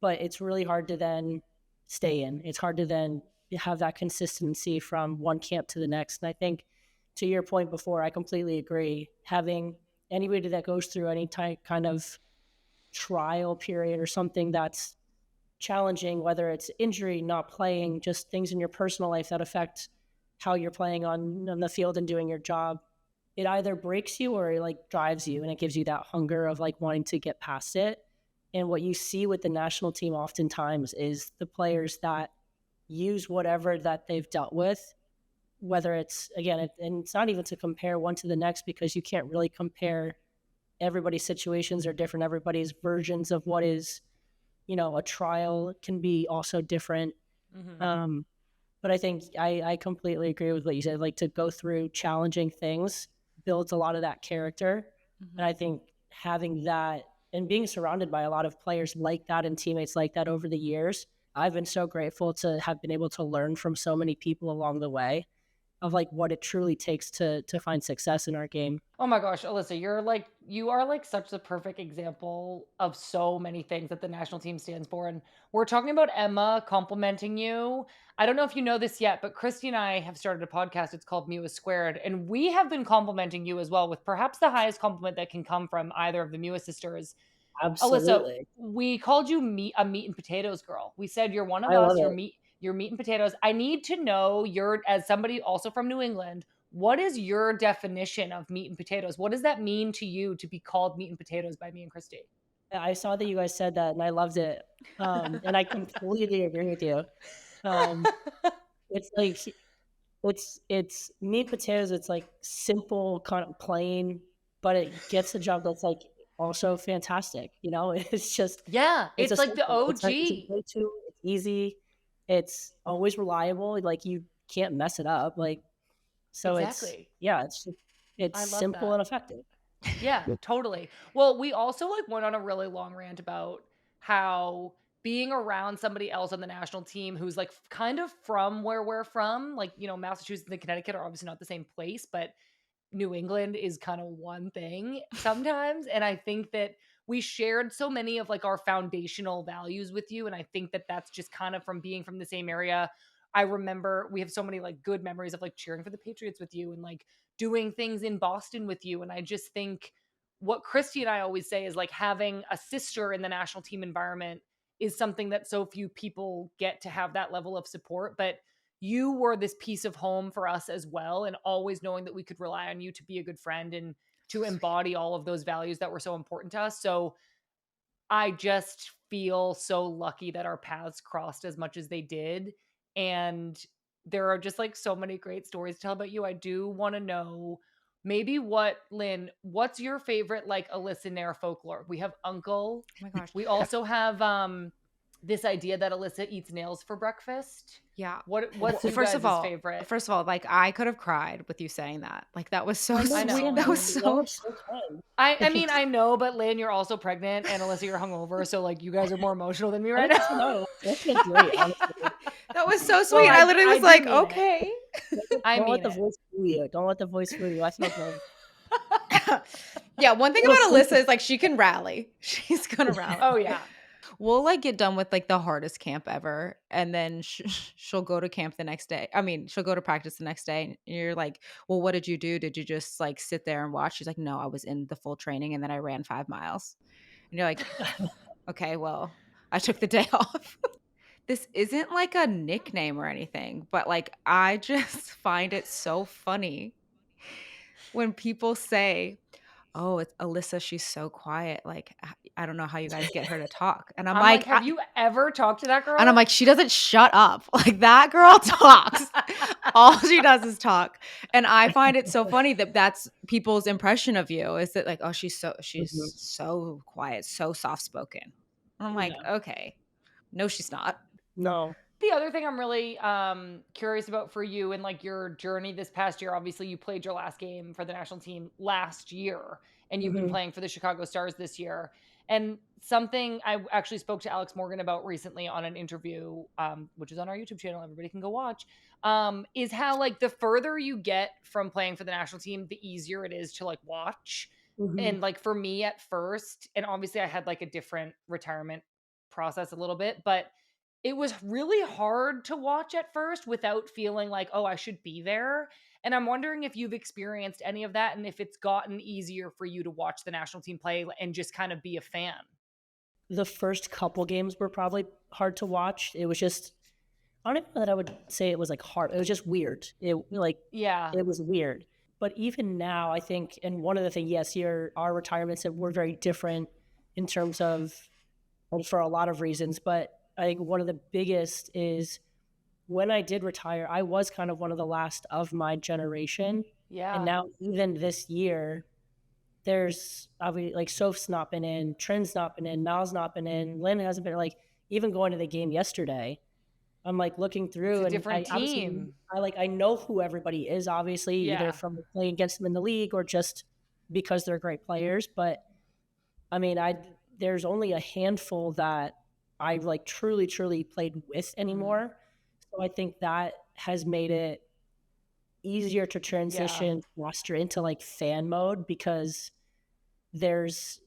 but it's really hard to then stay in. It's hard to then have that consistency from one camp to the next. And I think to your point before, I completely agree. Having anybody that goes through any type kind of trial period or something that's challenging, whether it's injury, not playing, just things in your personal life that affect how you're playing on the field and doing your job. It either breaks you or it like drives you, and it gives you that hunger of like wanting to get past it. And what you see with the national team oftentimes is the players that use whatever that they've dealt with, whether it's again, and it's not even to compare one to the next because you can't really compare. Everybody's situations are different. Everybody's versions of what is a trial can be also different. Mhm. Um, but I think I completely agree with what you said. Like to go through challenging things builds a lot of that character. And Mhm. I think having that and being surrounded by a lot of players like that and teammates like that over the years, I've been so grateful to have been able to learn from so many people along the way of like what it truly takes to find success in our game. Oh my gosh, Alyssa, you are like such the perfect example of so many things that the national team stands for. And we're talking about Emma complimenting you. I don't know if you know this yet, but Christy and I have started a podcast. It's called Mewis Squared, and we have been complimenting you as well, with perhaps the highest compliment that can come from either of the Mewis sisters. Alyssa, Absolutely. we called you meat and potatoes girl. We said you're one of I love us. it. You're meat and potatoes. I need to know, you're as somebody also from New England, what is your definition of meat and potatoes? What does that mean to you to be called meat and potatoes by me and Christy? I saw that you guys said that and I loved it. And I completely agree with you. Um, it's like it's meat potatoes. It's like simple, kind of plain, but it gets the job that's like also fantastic. It's just Yeah, it's it's like the essential. It's a OG. go-to. It's easy. It's always reliable. Like you can't mess it up. Like so, it's Exactly. yeah. It's I love simple that. and effective. Yeah, totally. Well, we also like went on a really long rant about how being around somebody else on the national team who's like kind of from where we're from, like, Massachusetts and Connecticut are obviously not the same place, but New England is kind of one thing sometimes. And I think that we shared so many of like our foundational values with you. And I think that that's just kind of from being from the same area. I remember we have so many like good memories of like cheering for the Patriots with you and like doing things in Boston with you. And I just think what Christy and I always say is like having a sister in the national team environment is something that so few people get to have that level of support. But you were this piece of home for us as well. And always knowing that we could rely on you to be a good friend and to embody all of those values that were so important to us. So I just feel so lucky that our paths crossed as much as they did. And there are just like so many great stories to tell about you. I do want to know maybe Lynn, what's your favorite like Alyssa Naeher folklore? We have Uncle. Oh my gosh. We also have this idea that Alyssa eats nails for breakfast. Yeah. What's you First guys' of all, favorite? like I could have cried with you saying that. Like that was so I know. sweet. That was so I mean, I know, but Lynn, you're also pregnant, and Alyssa, you're hungover, so like you guys are more emotional than me right now. No, that's been great, honestly. that was so sweet. Well, I literally was do like, mean it. okay. I Don't mean let the it. voice fool you. Don't let the voice fool you. I feel good. Yeah, one thing about Alyssa is like she can rally. She's gonna rally. Oh yeah. We'll like get done with like the hardest camp ever, and then she'll go to camp the next day. I mean, she'll go to practice the next day, and you're like, "Well, what did you do? Did you just like sit there and watch?" She's like, "No, I was in the full training, and then I ran 5 miles." And you're like, "Okay, well, I took the day off." This isn't like a nickname or anything, but like I just find it so funny when people say, "Oh, it's Alyssa, she's so quiet. Like, I don't know how you guys get her to talk." And I'm I'm like, like, have you ever talked to that girl? and I'm like, she doesn't shut up. Like that girl talks. All she does is talk. And I find it so funny that that's people's impression of you is that like, oh, she's Mhm. so quiet, so soft spoken. I'm like, Yeah. okay, no, she's not. No. The other thing I'm really curious about for you and like your journey this past year, obviously you played your last game for the national team last year and you've been Mhm. playing for the Chicago Stars this year. And something I actually spoke to Alex Morgan about recently on an interview, which is on our YouTube channel, everybody can go watch, is how like the further you get from playing for the national team, the easier it is to like watch. Mhm. And like for me at first, and obviously I had like a different retirement process a little bit, but it was really hard to watch at first without feeling like, "Oh, I should be there." And I'm wondering if you've experienced any of that and if it's gotten easier for you to watch the national team play and just kind of be a fan. The first couple games were probably hard to watch. It was just I don't even know that I would say it was like hard. It was just weird. Yeah. It was weird. But even now, I think, and one of the things, yes, here our retirements were very different in terms of, and for a lot of reasons. But I think one of the biggest is when I did retire, I was kind of one of the last of my generation. And Yeah. now, even this year, there's obviously like Soph's not been in, Trin's not been in, Mal's not been in, Lynn hasn't been like even going to the game yesterday. I'm like looking It's through a and different I obviously team. I know who everybody is, obviously, either Yeah. from playing against them in the league or just because they're great players. But I mean, I there's only a handful that I've like truly played with Mm. anymore. So I think that has made it easier to Yeah. transition roster into like fan mode because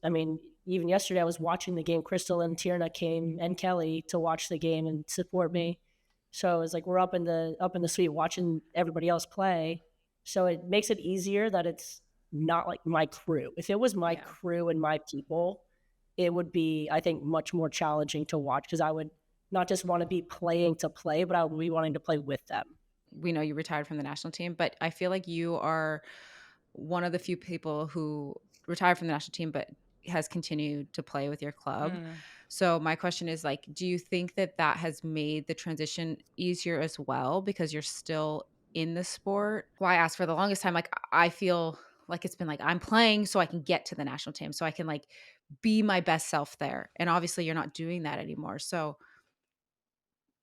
I mean, even yesterday I was watching the game. Crystal and Tierna came and Kelly to watch the game and support me. So it's like we're up in the suite watching everybody else play. So it makes it easier that it's not like my crew. If it was my Yeah. crew and my people, it would be, I think, much more challenging to watch because I would not just want to be playing to play, but I would be wanting to play with them. We know you retired from the national team, but I feel like you are one of the few people who retired from the national team but has continued to play with your club. Mm. So my question is like, do you think that that has made the transition easier as well because you're still in the sport? Well, I asked for the longest time, like I feel like it's been like I'm playing so I can get to the national team, so I can like be my best self there. And obviously you're not doing that anymore. So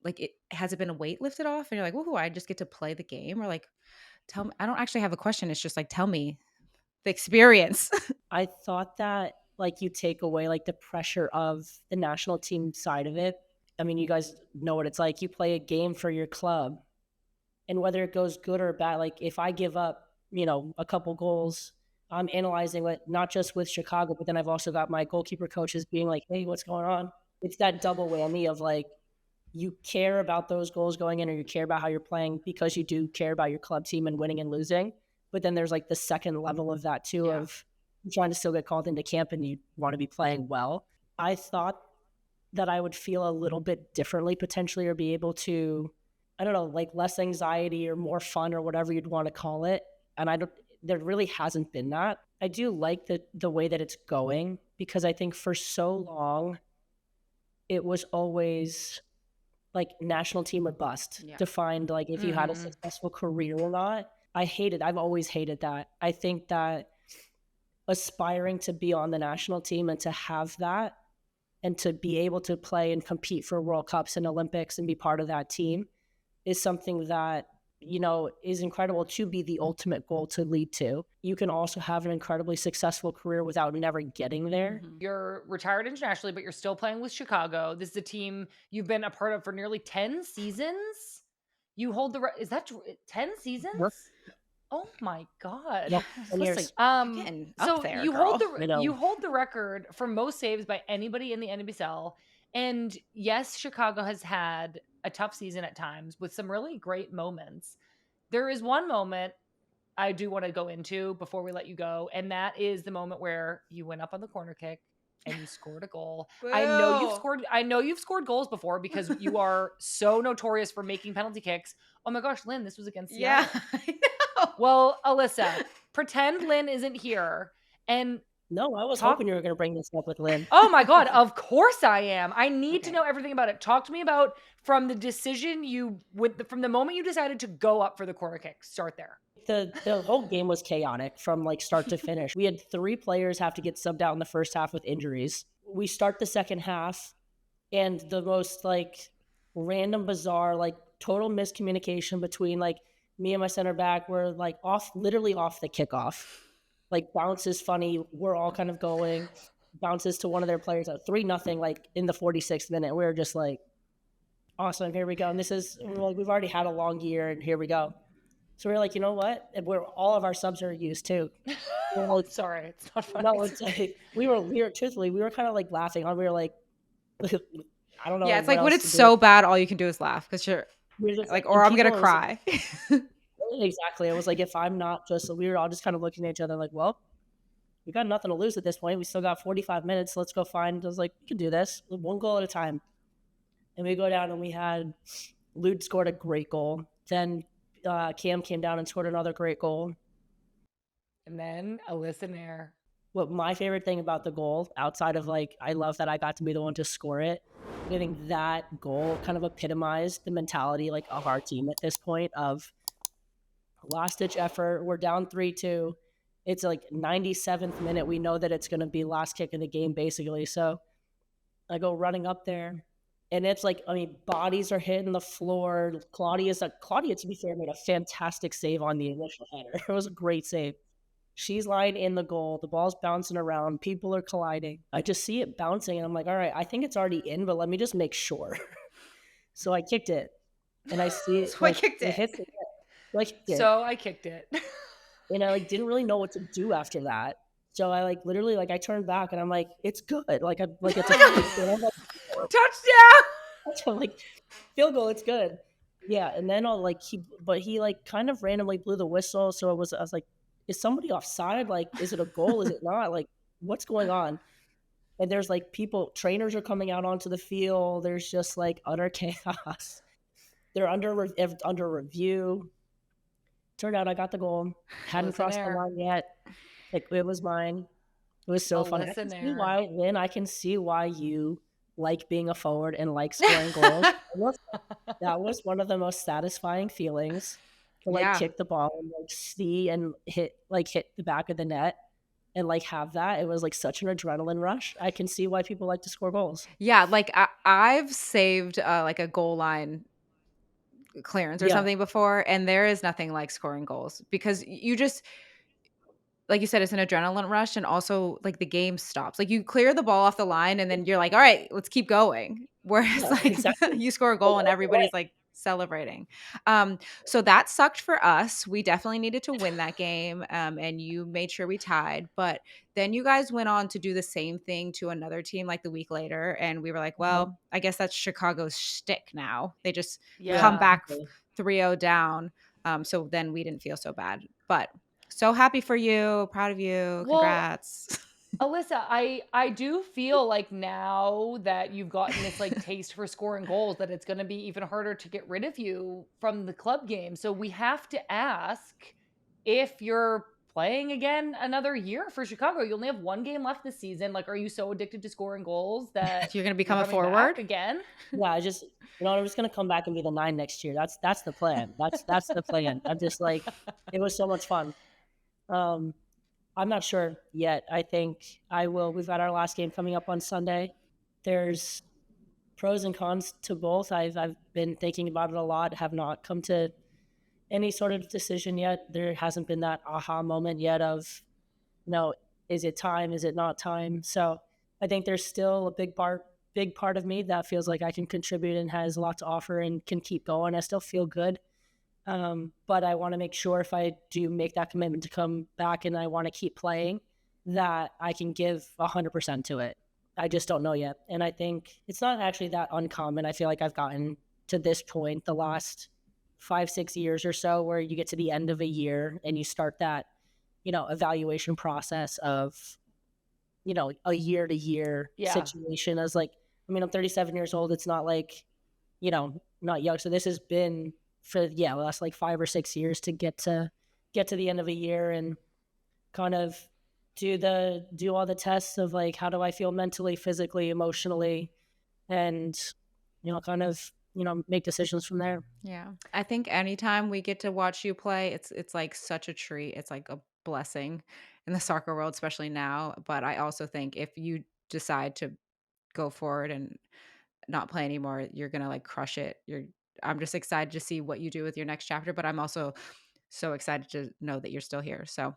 like it has it been a weight lifted off and you're like, woohoo, I just get to play the game? Or like tell me, I don't actually have a question. It's just like tell me the experience. I thought that like you take away like the pressure of the national team side of it. I mean, you guys know what it's like. You play a game for your club, and whether it goes good or bad, like if I give up, a couple goals I'm analyzing it not just with Chicago, but then I've also got my goalkeeper coaches being like, hey, what's going on? It's that double whammy of like, you care about those goals going in, or you care about how you're playing because you do care about your club team and winning and losing. But then there's like the second level of that too, of trying to still get called into camp and you want to be playing well. I thought that I would feel a little bit differently potentially, or be able to, I don't know, like less anxiety or more fun or whatever you'd want to call it. And there really hasn't been that. I do like the way that it's going, because I think for so long it was always like national team or bust, defined like if you had a successful career or not. I've always hated that. I think that aspiring to be on the national team and to have that, and to be able to play and compete for World Cups and Olympics and be part of that team, is something that, you know, is incredible to be the ultimate goal to lead to. You can also have an incredibly successful career without never getting there. You're retired internationally, but you're still playing with Chicago. This is a team you've been a part of for nearly 10 seasons. You hold the is that 10 seasons? Yep. Oh my god. Yep. You're getting up So there, you girl. hold the record for most saves by anybody in the NWSL. And yes, Chicago has had a tough season at times with some really great moments. There is one moment I do want to go into before we let you go, and that is the moment where you went up on the corner kick and you scored a goal. I know you've scored goals before, because you are so notorious for making penalty kicks. Oh my gosh, Lynn, this was against Seattle. Yeah, I know. Well, Alyssa, pretend Lynn isn't here, and no, I was hoping you were going to bring this up with Lynn. Oh my god, of course I am. I need to know everything about it. Talk to me about from the decision from the moment you decided to go up for the corner kick. Start there. The whole game was chaotic from like start to finish. We had 3 players have to get subbed out in the first half with injuries. We start the second half, and the most like random, bizarre, like total miscommunication between like me and my center back were like literally off the kickoff. Like bounce is funny. We're all kind of going, bounces to one of their players at 3-0, like in the 46th minute. We were just like, awesome, here we go. And this is like, we've already had a long year, and here we go. So we're like, you know what? And all of our subs are used too. Like, sorry, it's not funny. No, it's like, we were kind of like laughing. We were like, I don't know. Yeah, it's like when it's so bad, all you can do is laugh, because you're like, or I'm gonna cry. Exactly. It was like, if I'm not just, we were all just kind of looking at each other like, well, we got nothing to lose at this point. We still got 45 minutes. Let's go find. I was like, we can do this one goal at a time. And we go down, and we had Lude scored a great goal. Then Cam came down and scored another great goal. And then Alyssa Naeher. What my favorite thing about the goal, outside of like, I love that I got to be the one to score it, I think that goal kind of epitomized the mentality like of our team at this point, of last ditch effort. We're down 3-2. It's like 97th minute. We know that it's going to be last kick in the game basically. So I go running up there, and it's like, I mean, bodies are hitting the floor. Claudia, to be fair, made a fantastic save on the initial header. It was a great save. She's lying in the goal. The ball's bouncing around. People are colliding. I just see it bouncing, and I'm like, all right, I think it's already in, but let me just make sure. So I kicked it, and I see it. So I kicked it. Hits it. So I kicked it. And I like didn't really know what to do after that. So I like literally like I turned back, and I'm like, it's good. Like it's a touchdown. I'm like, field goal, it's good. Yeah, and then he like kind of randomly blew the whistle. So I was like, is somebody offside? Like, is it a goal? Is it not? Like, what's going on? And there's like trainers are coming out onto the field. There's just like utter chaos. They're under review. Turned out I got the goal. Hadn't crossed the line yet. Like, it was mine. It was so fun. I can see why you like being a forward and like scoring goals. That was one of the most satisfying feelings, to like kick the ball and like see and hit the back of the net and like have that. It was like such an adrenaline rush. I can see why people like to score goals. Yeah, like I've saved like a goal line clearance or something before, and there is nothing like scoring goals, because you just, like you said, it's an adrenaline rush, and also like the game stops. Like, you clear the ball off the line, and then you're like, all right, let's keep going. Whereas exactly. You score a goal and everybody's like celebrating. So that sucked for us. We definitely needed to win that game, and you made sure we tied. But then you guys went on to do the same thing to another team like the week later, and we were like, Uh-huh. well, I guess that's Chicago's shtick now. They just Yeah, come Yeah. back exactly. 3-0 down. So then we didn't feel so bad. But so happy for you, proud of you, Well, congrats. Alyssa, I do feel like now that you've gotten this like taste for scoring goals that it's going to be even harder to get rid of you from the club game. So we have to ask if you're playing again another year for Chicago. You only have one game left this season. Like, are you so addicted to scoring goals that You're gonna you're become a coming back forward? again? Yeah, I just I'm just gonna come back and be the 9 next year. That's the plan. That's the plan. I'm just like it was so much fun. Um, I'm not sure yet. I think I will. We've got our last game coming up on Sunday. There's pros and cons to both. I've been thinking about it a lot. Have not come to any sort of decision yet. There hasn't been that aha moment yet of, you know, is it time? Is it not time? So I think there's still a big part of me that feels like I can contribute and has a lot to offer and can keep going. I still feel good. But I want to make sure if I do make that commitment to come back and I want to keep playing, that I can give 100% to it. I just don't know yet. And I think it's not actually that uncommon. I feel like I've gotten to this point the last 5, 6 years or so where you get to the end of a year and you start that, evaluation process of, a year to year Yeah. situation as like, I'm 37 years old. It's not like, not young. So this has been for the last like 5 or 6 years to get to the end of a year and kind of do all the tests of like how do I feel mentally, physically, emotionally, and kind of make decisions from there. Yeah. I think anytime we get to watch you play, it's like such a treat. It's like a blessing in the soccer world, especially now. But I also think if you decide to go forward and not play anymore, you're gonna like crush it. I'm just excited to see what you do with your next chapter, but I'm also so excited to know that you're still here. So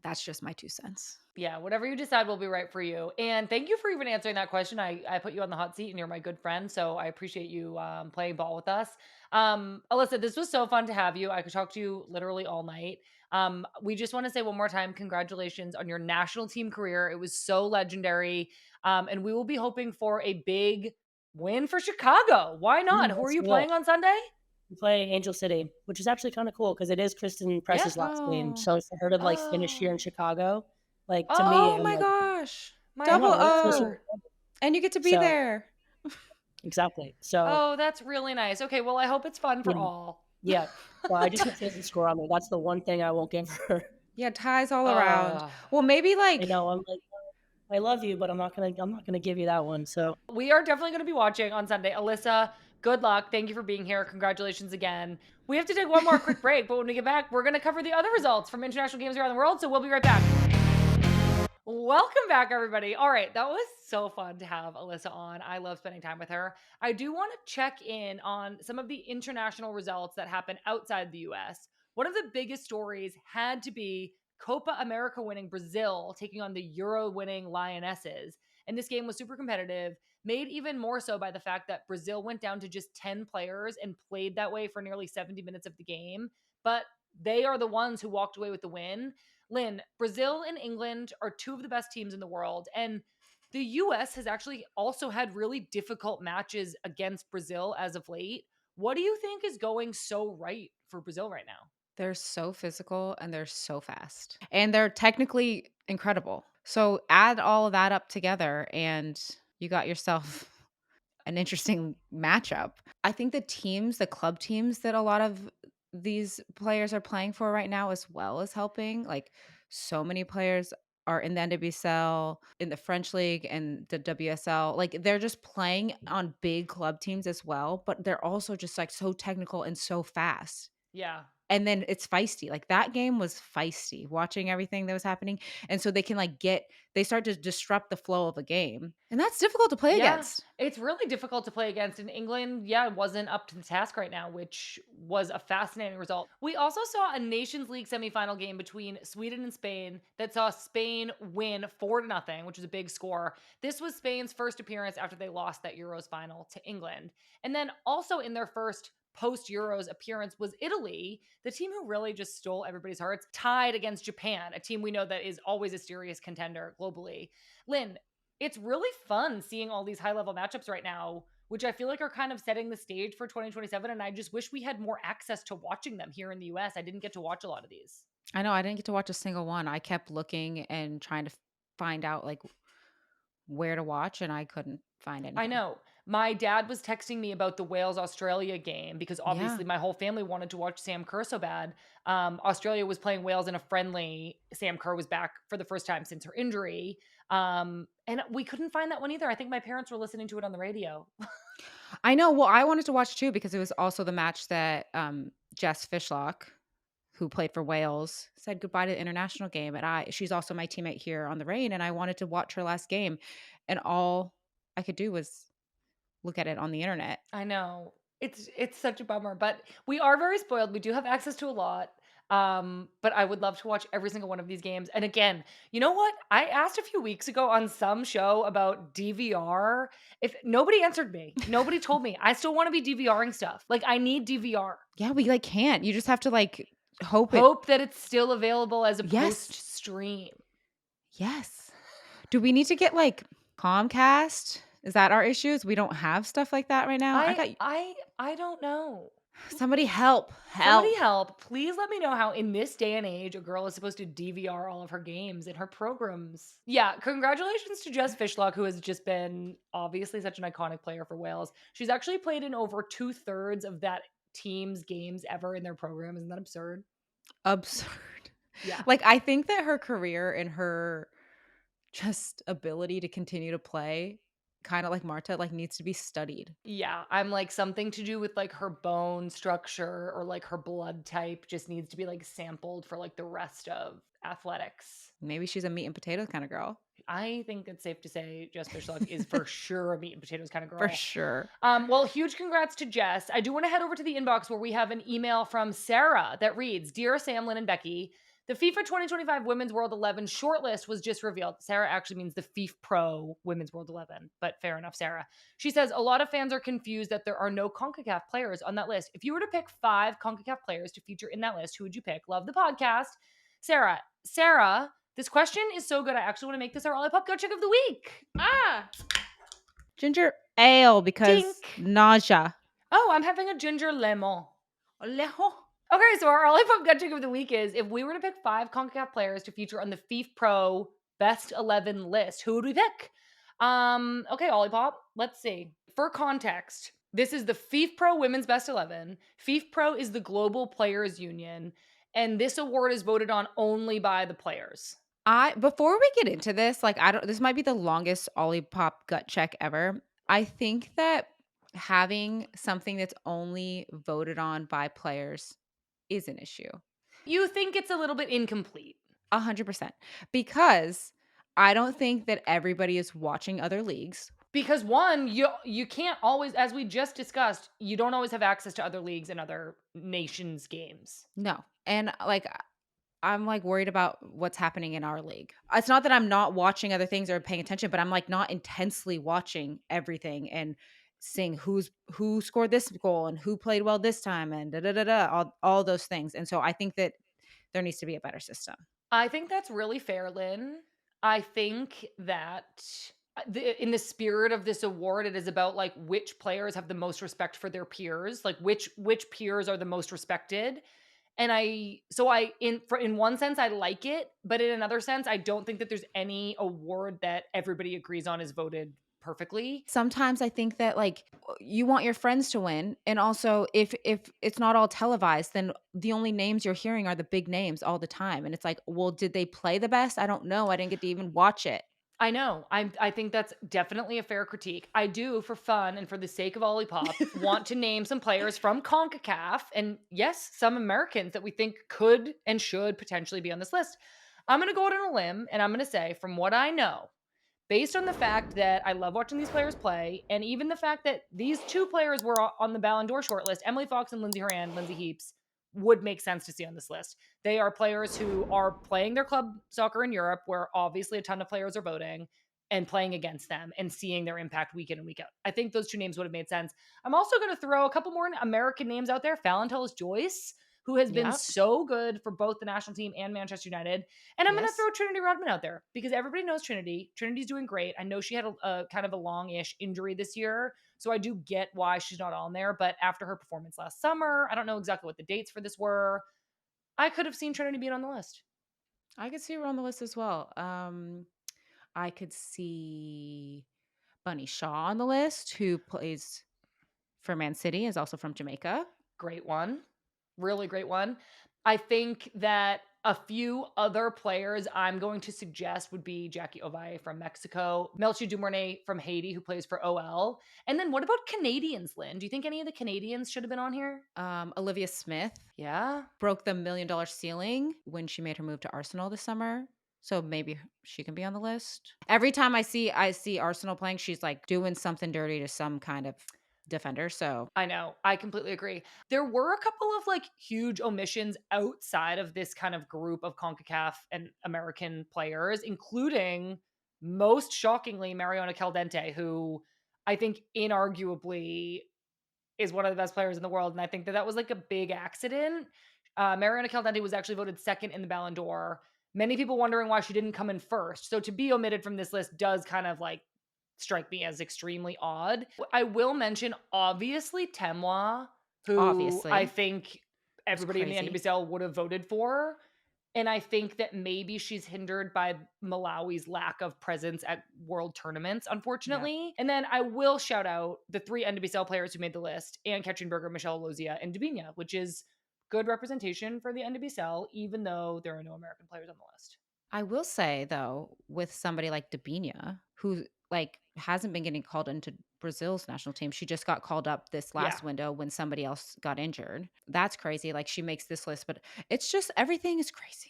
that's just my 2 cents. Yeah, whatever you decide will be right for you. And thank you for even answering that question. I put you on the hot seat and you're my good friend. So I appreciate you playing ball with us. Alyssa, this was so fun to have you. I could talk to you literally all night. We just want to say one more time, congratulations on your national team career. It was so legendary. And we will be hoping for a big win for Chicago. Why Yeah, not? Who are let's you do it. playing on Sunday? We play Angel City, which is actually kind of cool because it is Kristen Yeah. Press's last game. Oh. So for her to like finish here Oh, in Chicago, like to me, Oh I'm my like, gosh. my I Double know, right? So O. heart. And you get to be so there. exactly. So Oh, that's really nice. Okay, well, I hope it's fun for yeah, all. yeah. Well, I just hope she doesn't score on me. That's the one thing I won't give her. Yeah, ties all around. Uh, Well, maybe I like know. I'm like, I love you, but I'm not gonna give you that one. So we are definitely going to be watching on Sunday. Alyssa, good luck. Thank you for being here. Congratulations again. We have to take one more quick break, but when we get back, we're going to cover the other results from international games around the world. So we'll be right back. Welcome back, everybody. All right, that was so fun to have Alyssa on. I love spending time with her. I do want to check in on some of the international results that happen outside the US. One of the biggest stories had to be Copa America winning Brazil taking on the Euro winning Lionesses. And this game was super competitive, made even more so by the fact that Brazil went down to just 10 players and played that way for nearly 70 minutes of the game. But they are the ones who walked away with the win. Lynn, Brazil and England are two of the best teams in the world. And the US has actually also had really difficult matches against Brazil as of late. What do you think is going so right for Brazil right now? they're so physical and they're so fast. And they're technically incredible. So add all of that up together and you got yourself an interesting matchup. I think the club teams that a lot of these players are playing for right now as well is helping. Like so many players are in the NWSL, in the French league and the WSL. Like they're just playing on big club teams as well, but they're also just like so technical and so fast. Yeah. And then it's feisty. Like that game was feisty watching everything that was happening. And so they can they start to disrupt the flow of a game. And that's difficult to play Yeah, against. it's really difficult to play against. And England, wasn't up to the task right now, which was a fascinating result. We also saw a Nations League semifinal game between Sweden and Spain that saw Spain win 4-0, which is a big score. This was Spain's first appearance after they lost that Euros final to England. And then also in their first post Euros appearance was Italy, the team who really just stole everybody's hearts, tied against Japan, a team we know that is always a serious contender globally. Lynn, it's really fun seeing all these high level matchups right now, which I feel like are kind of setting the stage for 2027. And I just wish we had more access to watching them here in the US. I didn't get to watch a lot of these. I know I didn't get to watch a single one. I kept looking and trying to find out like where to watch, and I couldn't find I anything. know. My dad was texting me about the Wales Australia game because Yeah. obviously my whole family wanted to watch Sam Kerr so bad. Australia was playing Wales in a friendly. Sam Kerr was back for the first time since her injury. And we couldn't find that one either. I think my parents were listening to it on the radio. I know. Well, I wanted to watch too because it was also the match that Jess Fishlock, who played for Wales, said goodbye to the international game. And she's also my teammate here on the Reign, and I wanted to watch her last game. And all I could do was look at it on the internet. I know. It's such a bummer, but we are very spoiled. We do have access to a lot. But I would love to watch every single one of these games. And again, you know what? I asked a few weeks ago on some show about DVR. If nobody answered me, nobody told me. I still want to be DVRing stuff. Like I need DVR. Yeah, we like can't. You just have to like hope it. Hope that it's still available as a Yes. post stream. Yes. Do we need to get like Comcast? Is that our issues? We don't have stuff like that right now. I don't know. Somebody help. Somebody help. Please let me know how in this day and age a girl is supposed to DVR all of her games and her programs. Yeah, congratulations to Jess Fishlock, who has just been obviously such an iconic player for Wales. She's actually played in over 2/3 of that team's games ever in their program. Isn't that absurd? Absurd. Yeah. Like I think that her career and her just ability to continue to play, kind of like Marta, like needs to be studied. Yeah, I'm like something to do with like her bone structure or like her blood type just needs to be like sampled for like the rest of athletics. Maybe she's a meat and potatoes kind of girl. I think it's safe to say Jess Fishlock is for sure a meat and potatoes kind of girl. For sure. Well, huge congrats to Jess. I do want to head over to the inbox where we have an email from Sarah that reads, Dear Sam, Lynn, and Becky, the FIFA 2025 Women's World 11 shortlist was just revealed. Sarah actually means the FIFPRO Women's World 11, but fair enough, Sarah. She says, a lot of fans are confused that there are no CONCACAF players on that list. If you were to pick 5 CONCACAF players to feature in that list, who would you pick? Love the podcast. Sarah, this question is so good. I actually want to make this our Olipop Go Check of the Week. Ginger ale because Dink. nausea. Oh, I'm having a ginger lemon. Olejo. Okay, so our Olipop Gut Check of the Week is, if we were to pick 5 CONCACAF players to feature on the FIFPRO Best 11 list, who would we pick? Okay, Olipop, let's see. For context, this is the FIFPRO Women's Best 11. FIFPRO is the Global Players Union, and this award is voted on only by the players. Before we get into this, like this might be the longest Olipop gut check ever. I think that having something that's only voted on by players is an issue. You think it's a little bit incomplete? 100%. Because I don't think that everybody is watching other leagues. Because one, you can't always, as we just discussed, you don't always have access to other leagues and other nations' games. No. And like I'm like worried about what's happening in our league. It's not that I'm not watching other things or paying attention, but I'm like not intensely watching everything and seeing who scored this goal and who played well this time and all those things. And so I think that there needs to be a better system. I think that's really fair, Lynn. I think that in the spirit of this award, it is about like which players have the most respect for their peers, like which peers are the most respected. And in one sense I like it, but in another sense I don't think that there's any award that everybody agrees on is voted perfectly. Sometimes I think that like you want your friends to win, and also if it's not all televised, then the only names you're hearing are the big names all the time, and it's like, well, did they play the best? I don't know. I didn't get to even watch it. I know. I think that's definitely a fair critique. I do, for fun and for the sake of Olipop, want to name some players from CONCACAF, and yes, some Americans that we think could and should potentially be on this list. I'm going to go out on a limb, and I'm going to say, from what I know, based on the fact that I love watching these players play, and even the fact that these 2 players were on the Ballon d'Or shortlist, Emily Fox and Lindsey Horan, Lindsay Heaps, would make sense to see on this list. They are players who are playing their club soccer in Europe, where obviously a ton of players are voting. and playing against them and seeing their impact week in and week out. I think those two names would have made sense. I'm also going to throw a couple more American names out there. Fallon Joyce, who has been Yep. so good for both the national team and Manchester United. And I'm going to Yes. throw Trinity Rodman out there because everybody knows Trinity. Trinity's doing great. I know she had a kind of a long-ish injury this year, so I do get why she's not on there. But after her performance last summer, I don't know exactly what the dates for this were. I could have seen Trinity being on the list. I could see her on the list as well. I could see Bunny Shaw on the list, who plays for Man City, is also from Jamaica. Great one. Really great one. I think that a few other players I'm going to suggest would be Jackie Ovalle from Mexico, Melchi Dumornay from Haiti, who plays for OL. And then what about Canadians, Lynn? Do you think any of the Canadians should have been on here? Olivia Smith Yeah. broke the $1 million ceiling when she made her move to Arsenal this summer. So maybe she can be on the list. Every time I see Arsenal playing, she's like doing something dirty to some kind of defender. So I know. I completely agree. There were a couple of like huge omissions outside of this kind of group of CONCACAF and American players, including most shockingly Mariona Caldente, who I think inarguably is one of the best players in the world. And I think that that was like a big accident. Mariona Caldente was actually voted second in the Ballon d'Or. Many people wondering why she didn't come in first. So to be omitted from this list does kind of like strike me as extremely odd. I will mention, obviously, Temois, who Obviously. I think everybody in the crazy. NWSL would have voted for. And I think that maybe she's hindered by Malawi's lack of presence at world tournaments, unfortunately. And then I will shout out the 3 NWSL players who made the list: Ann Ketchenberger, Michelle Lozia, and Dabinia, which is good representation for the NWSL, even though there are no American players on the list. I will say though, with somebody like Dabinia, who like hasn't been getting called into Brazil's national team, she just got called up this last window when somebody else got injured. That's crazy. Like she makes this list, but it's just everything is crazy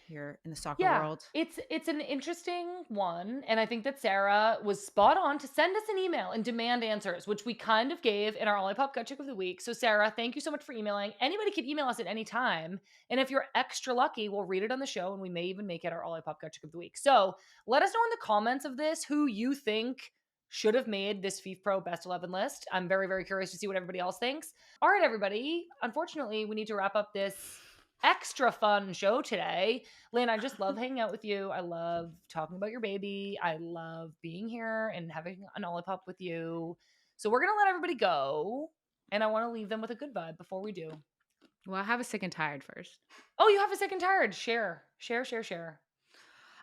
here in the soccer world. It's an interesting one, and I think that Sarah was spot on to send us an email and demand answers, which we kind of gave in our Olipop Gut Check of the Week. So Sarah, thank you so much for emailing. Anybody can email us at any time, and if you're extra lucky, we'll read it on the show, and we may even make it our Olipop Gut Check of the Week. So let us know in the comments of this who you think should have made this FIFPRO Best 11 list. I'm very, very curious to see what everybody else thinks. All right, everybody. Unfortunately, we need to wrap up this extra fun show today. Lynn, I just love hanging out with you. I love talking about your baby. I love being here and having an Olipop with you. So we're going to let everybody go, and I want to leave them with a good vibe before we do. Well, I have a sick and tired first. Oh, you have a sick and tired. Share.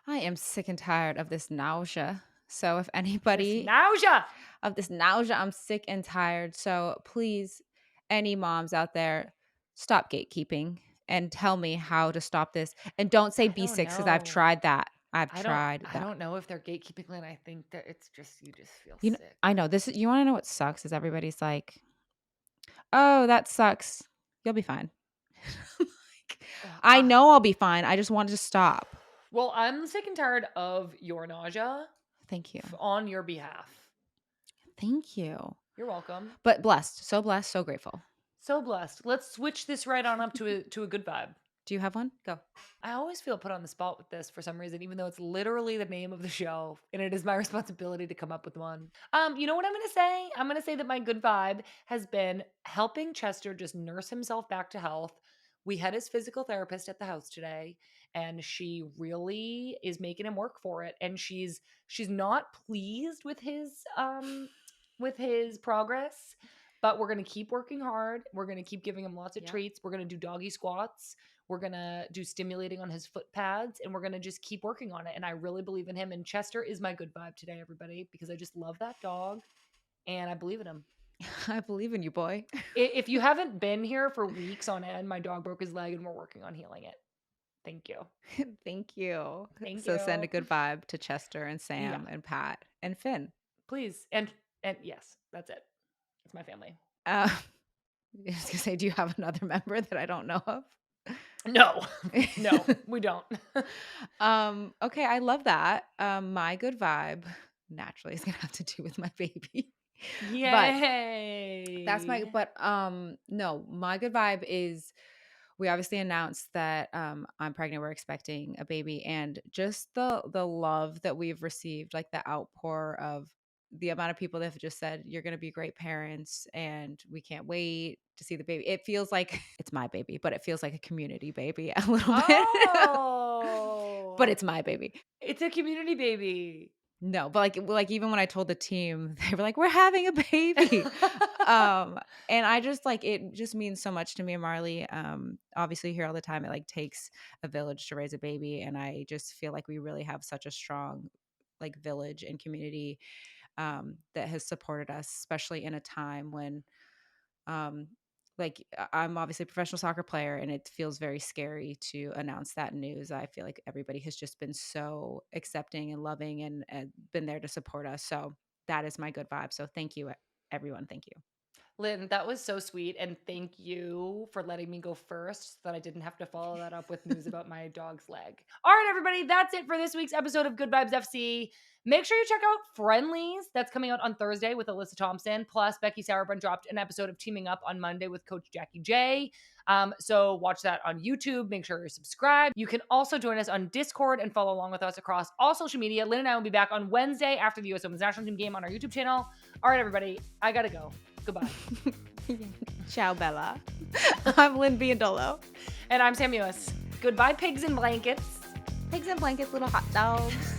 I am sick and tired of this nausea. So if anybody This this nausea, I'm sick and tired. So please, any moms out there, stop gatekeeping and tell me how to stop this. And don't say B6 because I've tried that. I don't know if they're gatekeeping, Lynn. I think that it's just you just feel You know, sick. I know this. You want to know what sucks is everybody's like, "Oh, that sucks. You'll be fine." Like, I know I'll be fine. I just wanted to stop. Well, I'm sick and tired of your nausea. Thank you. On your behalf. Thank you. You're welcome. But blessed, so grateful. So blessed. Let's switch this right on up to a good vibe. Do you have one? Go. I always feel put on the spot with this for some reason, even though it's literally the name of the show, and it is my responsibility to come up with one. You know what I'm going to say? I'm going to say that my good vibe has been helping Chester just nurse himself back to health. We had his physical therapist at the house today, and she really is making him work for it. And she's not pleased with his progress, but we're going to keep working hard. We're going to keep giving him lots of treats. We're going to do doggy squats. We're going to do stimulating on his foot pads, and we're going to just keep working on it. And I really believe in him. And Chester is my good vibe today, everybody, because I just love that dog and I believe in him. I believe in you, boy. If you haven't been here for weeks on end, my dog broke his leg and we're working on healing it. Thank you. Thank you. Thank so you. Send a good vibe to Chester and Sam and Pat and Finn. Please. And yes, that's it. It's my family. I was going to say, do you have another member that I don't know of? No, we don't. Okay, I love that. My good vibe naturally is gonna have to do with my baby. Yay! No, my good vibe is we obviously announced that I'm pregnant. We're expecting a baby, and just the love that we've received, like the outpour of the amount of people that have just said you're going to be great parents, and we can't wait to see the baby. It feels like it's my baby, but it feels like a community baby a little bit. But Oh, it's my baby. it's a community baby. No, but like even when I told the team, they were like, "We're having a baby." And I just like it just means so much to me and Marley. Obviously here all the time, it like takes a village to raise a baby, and I just feel like we really have such a strong like village and community that has supported us, especially in a time when um I'm obviously a professional soccer player, and it feels very scary to announce that news. I feel like everybody has just been so accepting and loving, and been there to support us. So that is my good vibe. So thank you, everyone. Thank you. Lynn, that was so sweet. And thank you for letting me go first so that I didn't have to follow that up with news about my dog's leg. All right, everybody, that's it for this week's episode of Good Vibes FC. Make sure you check out Friendlies. That's coming out on Thursday with Alyssa Thompson. Plus, Becky Sauerbrunn dropped an episode of Teaming Up on Monday with Coach Jackie J. So watch that on YouTube. Make sure you're subscribed. You can also join us on Discord and follow along with us across all social media. Lynn and I will be back on Wednesday after the US Women's National Team game on our YouTube channel. All right, everybody, I gotta go. Goodbye. Ciao, Bella. I'm Lynn Biyendolo. And I'm Sam Mewis. Goodbye, pigs and blankets. Pigs and blankets, little hot dogs.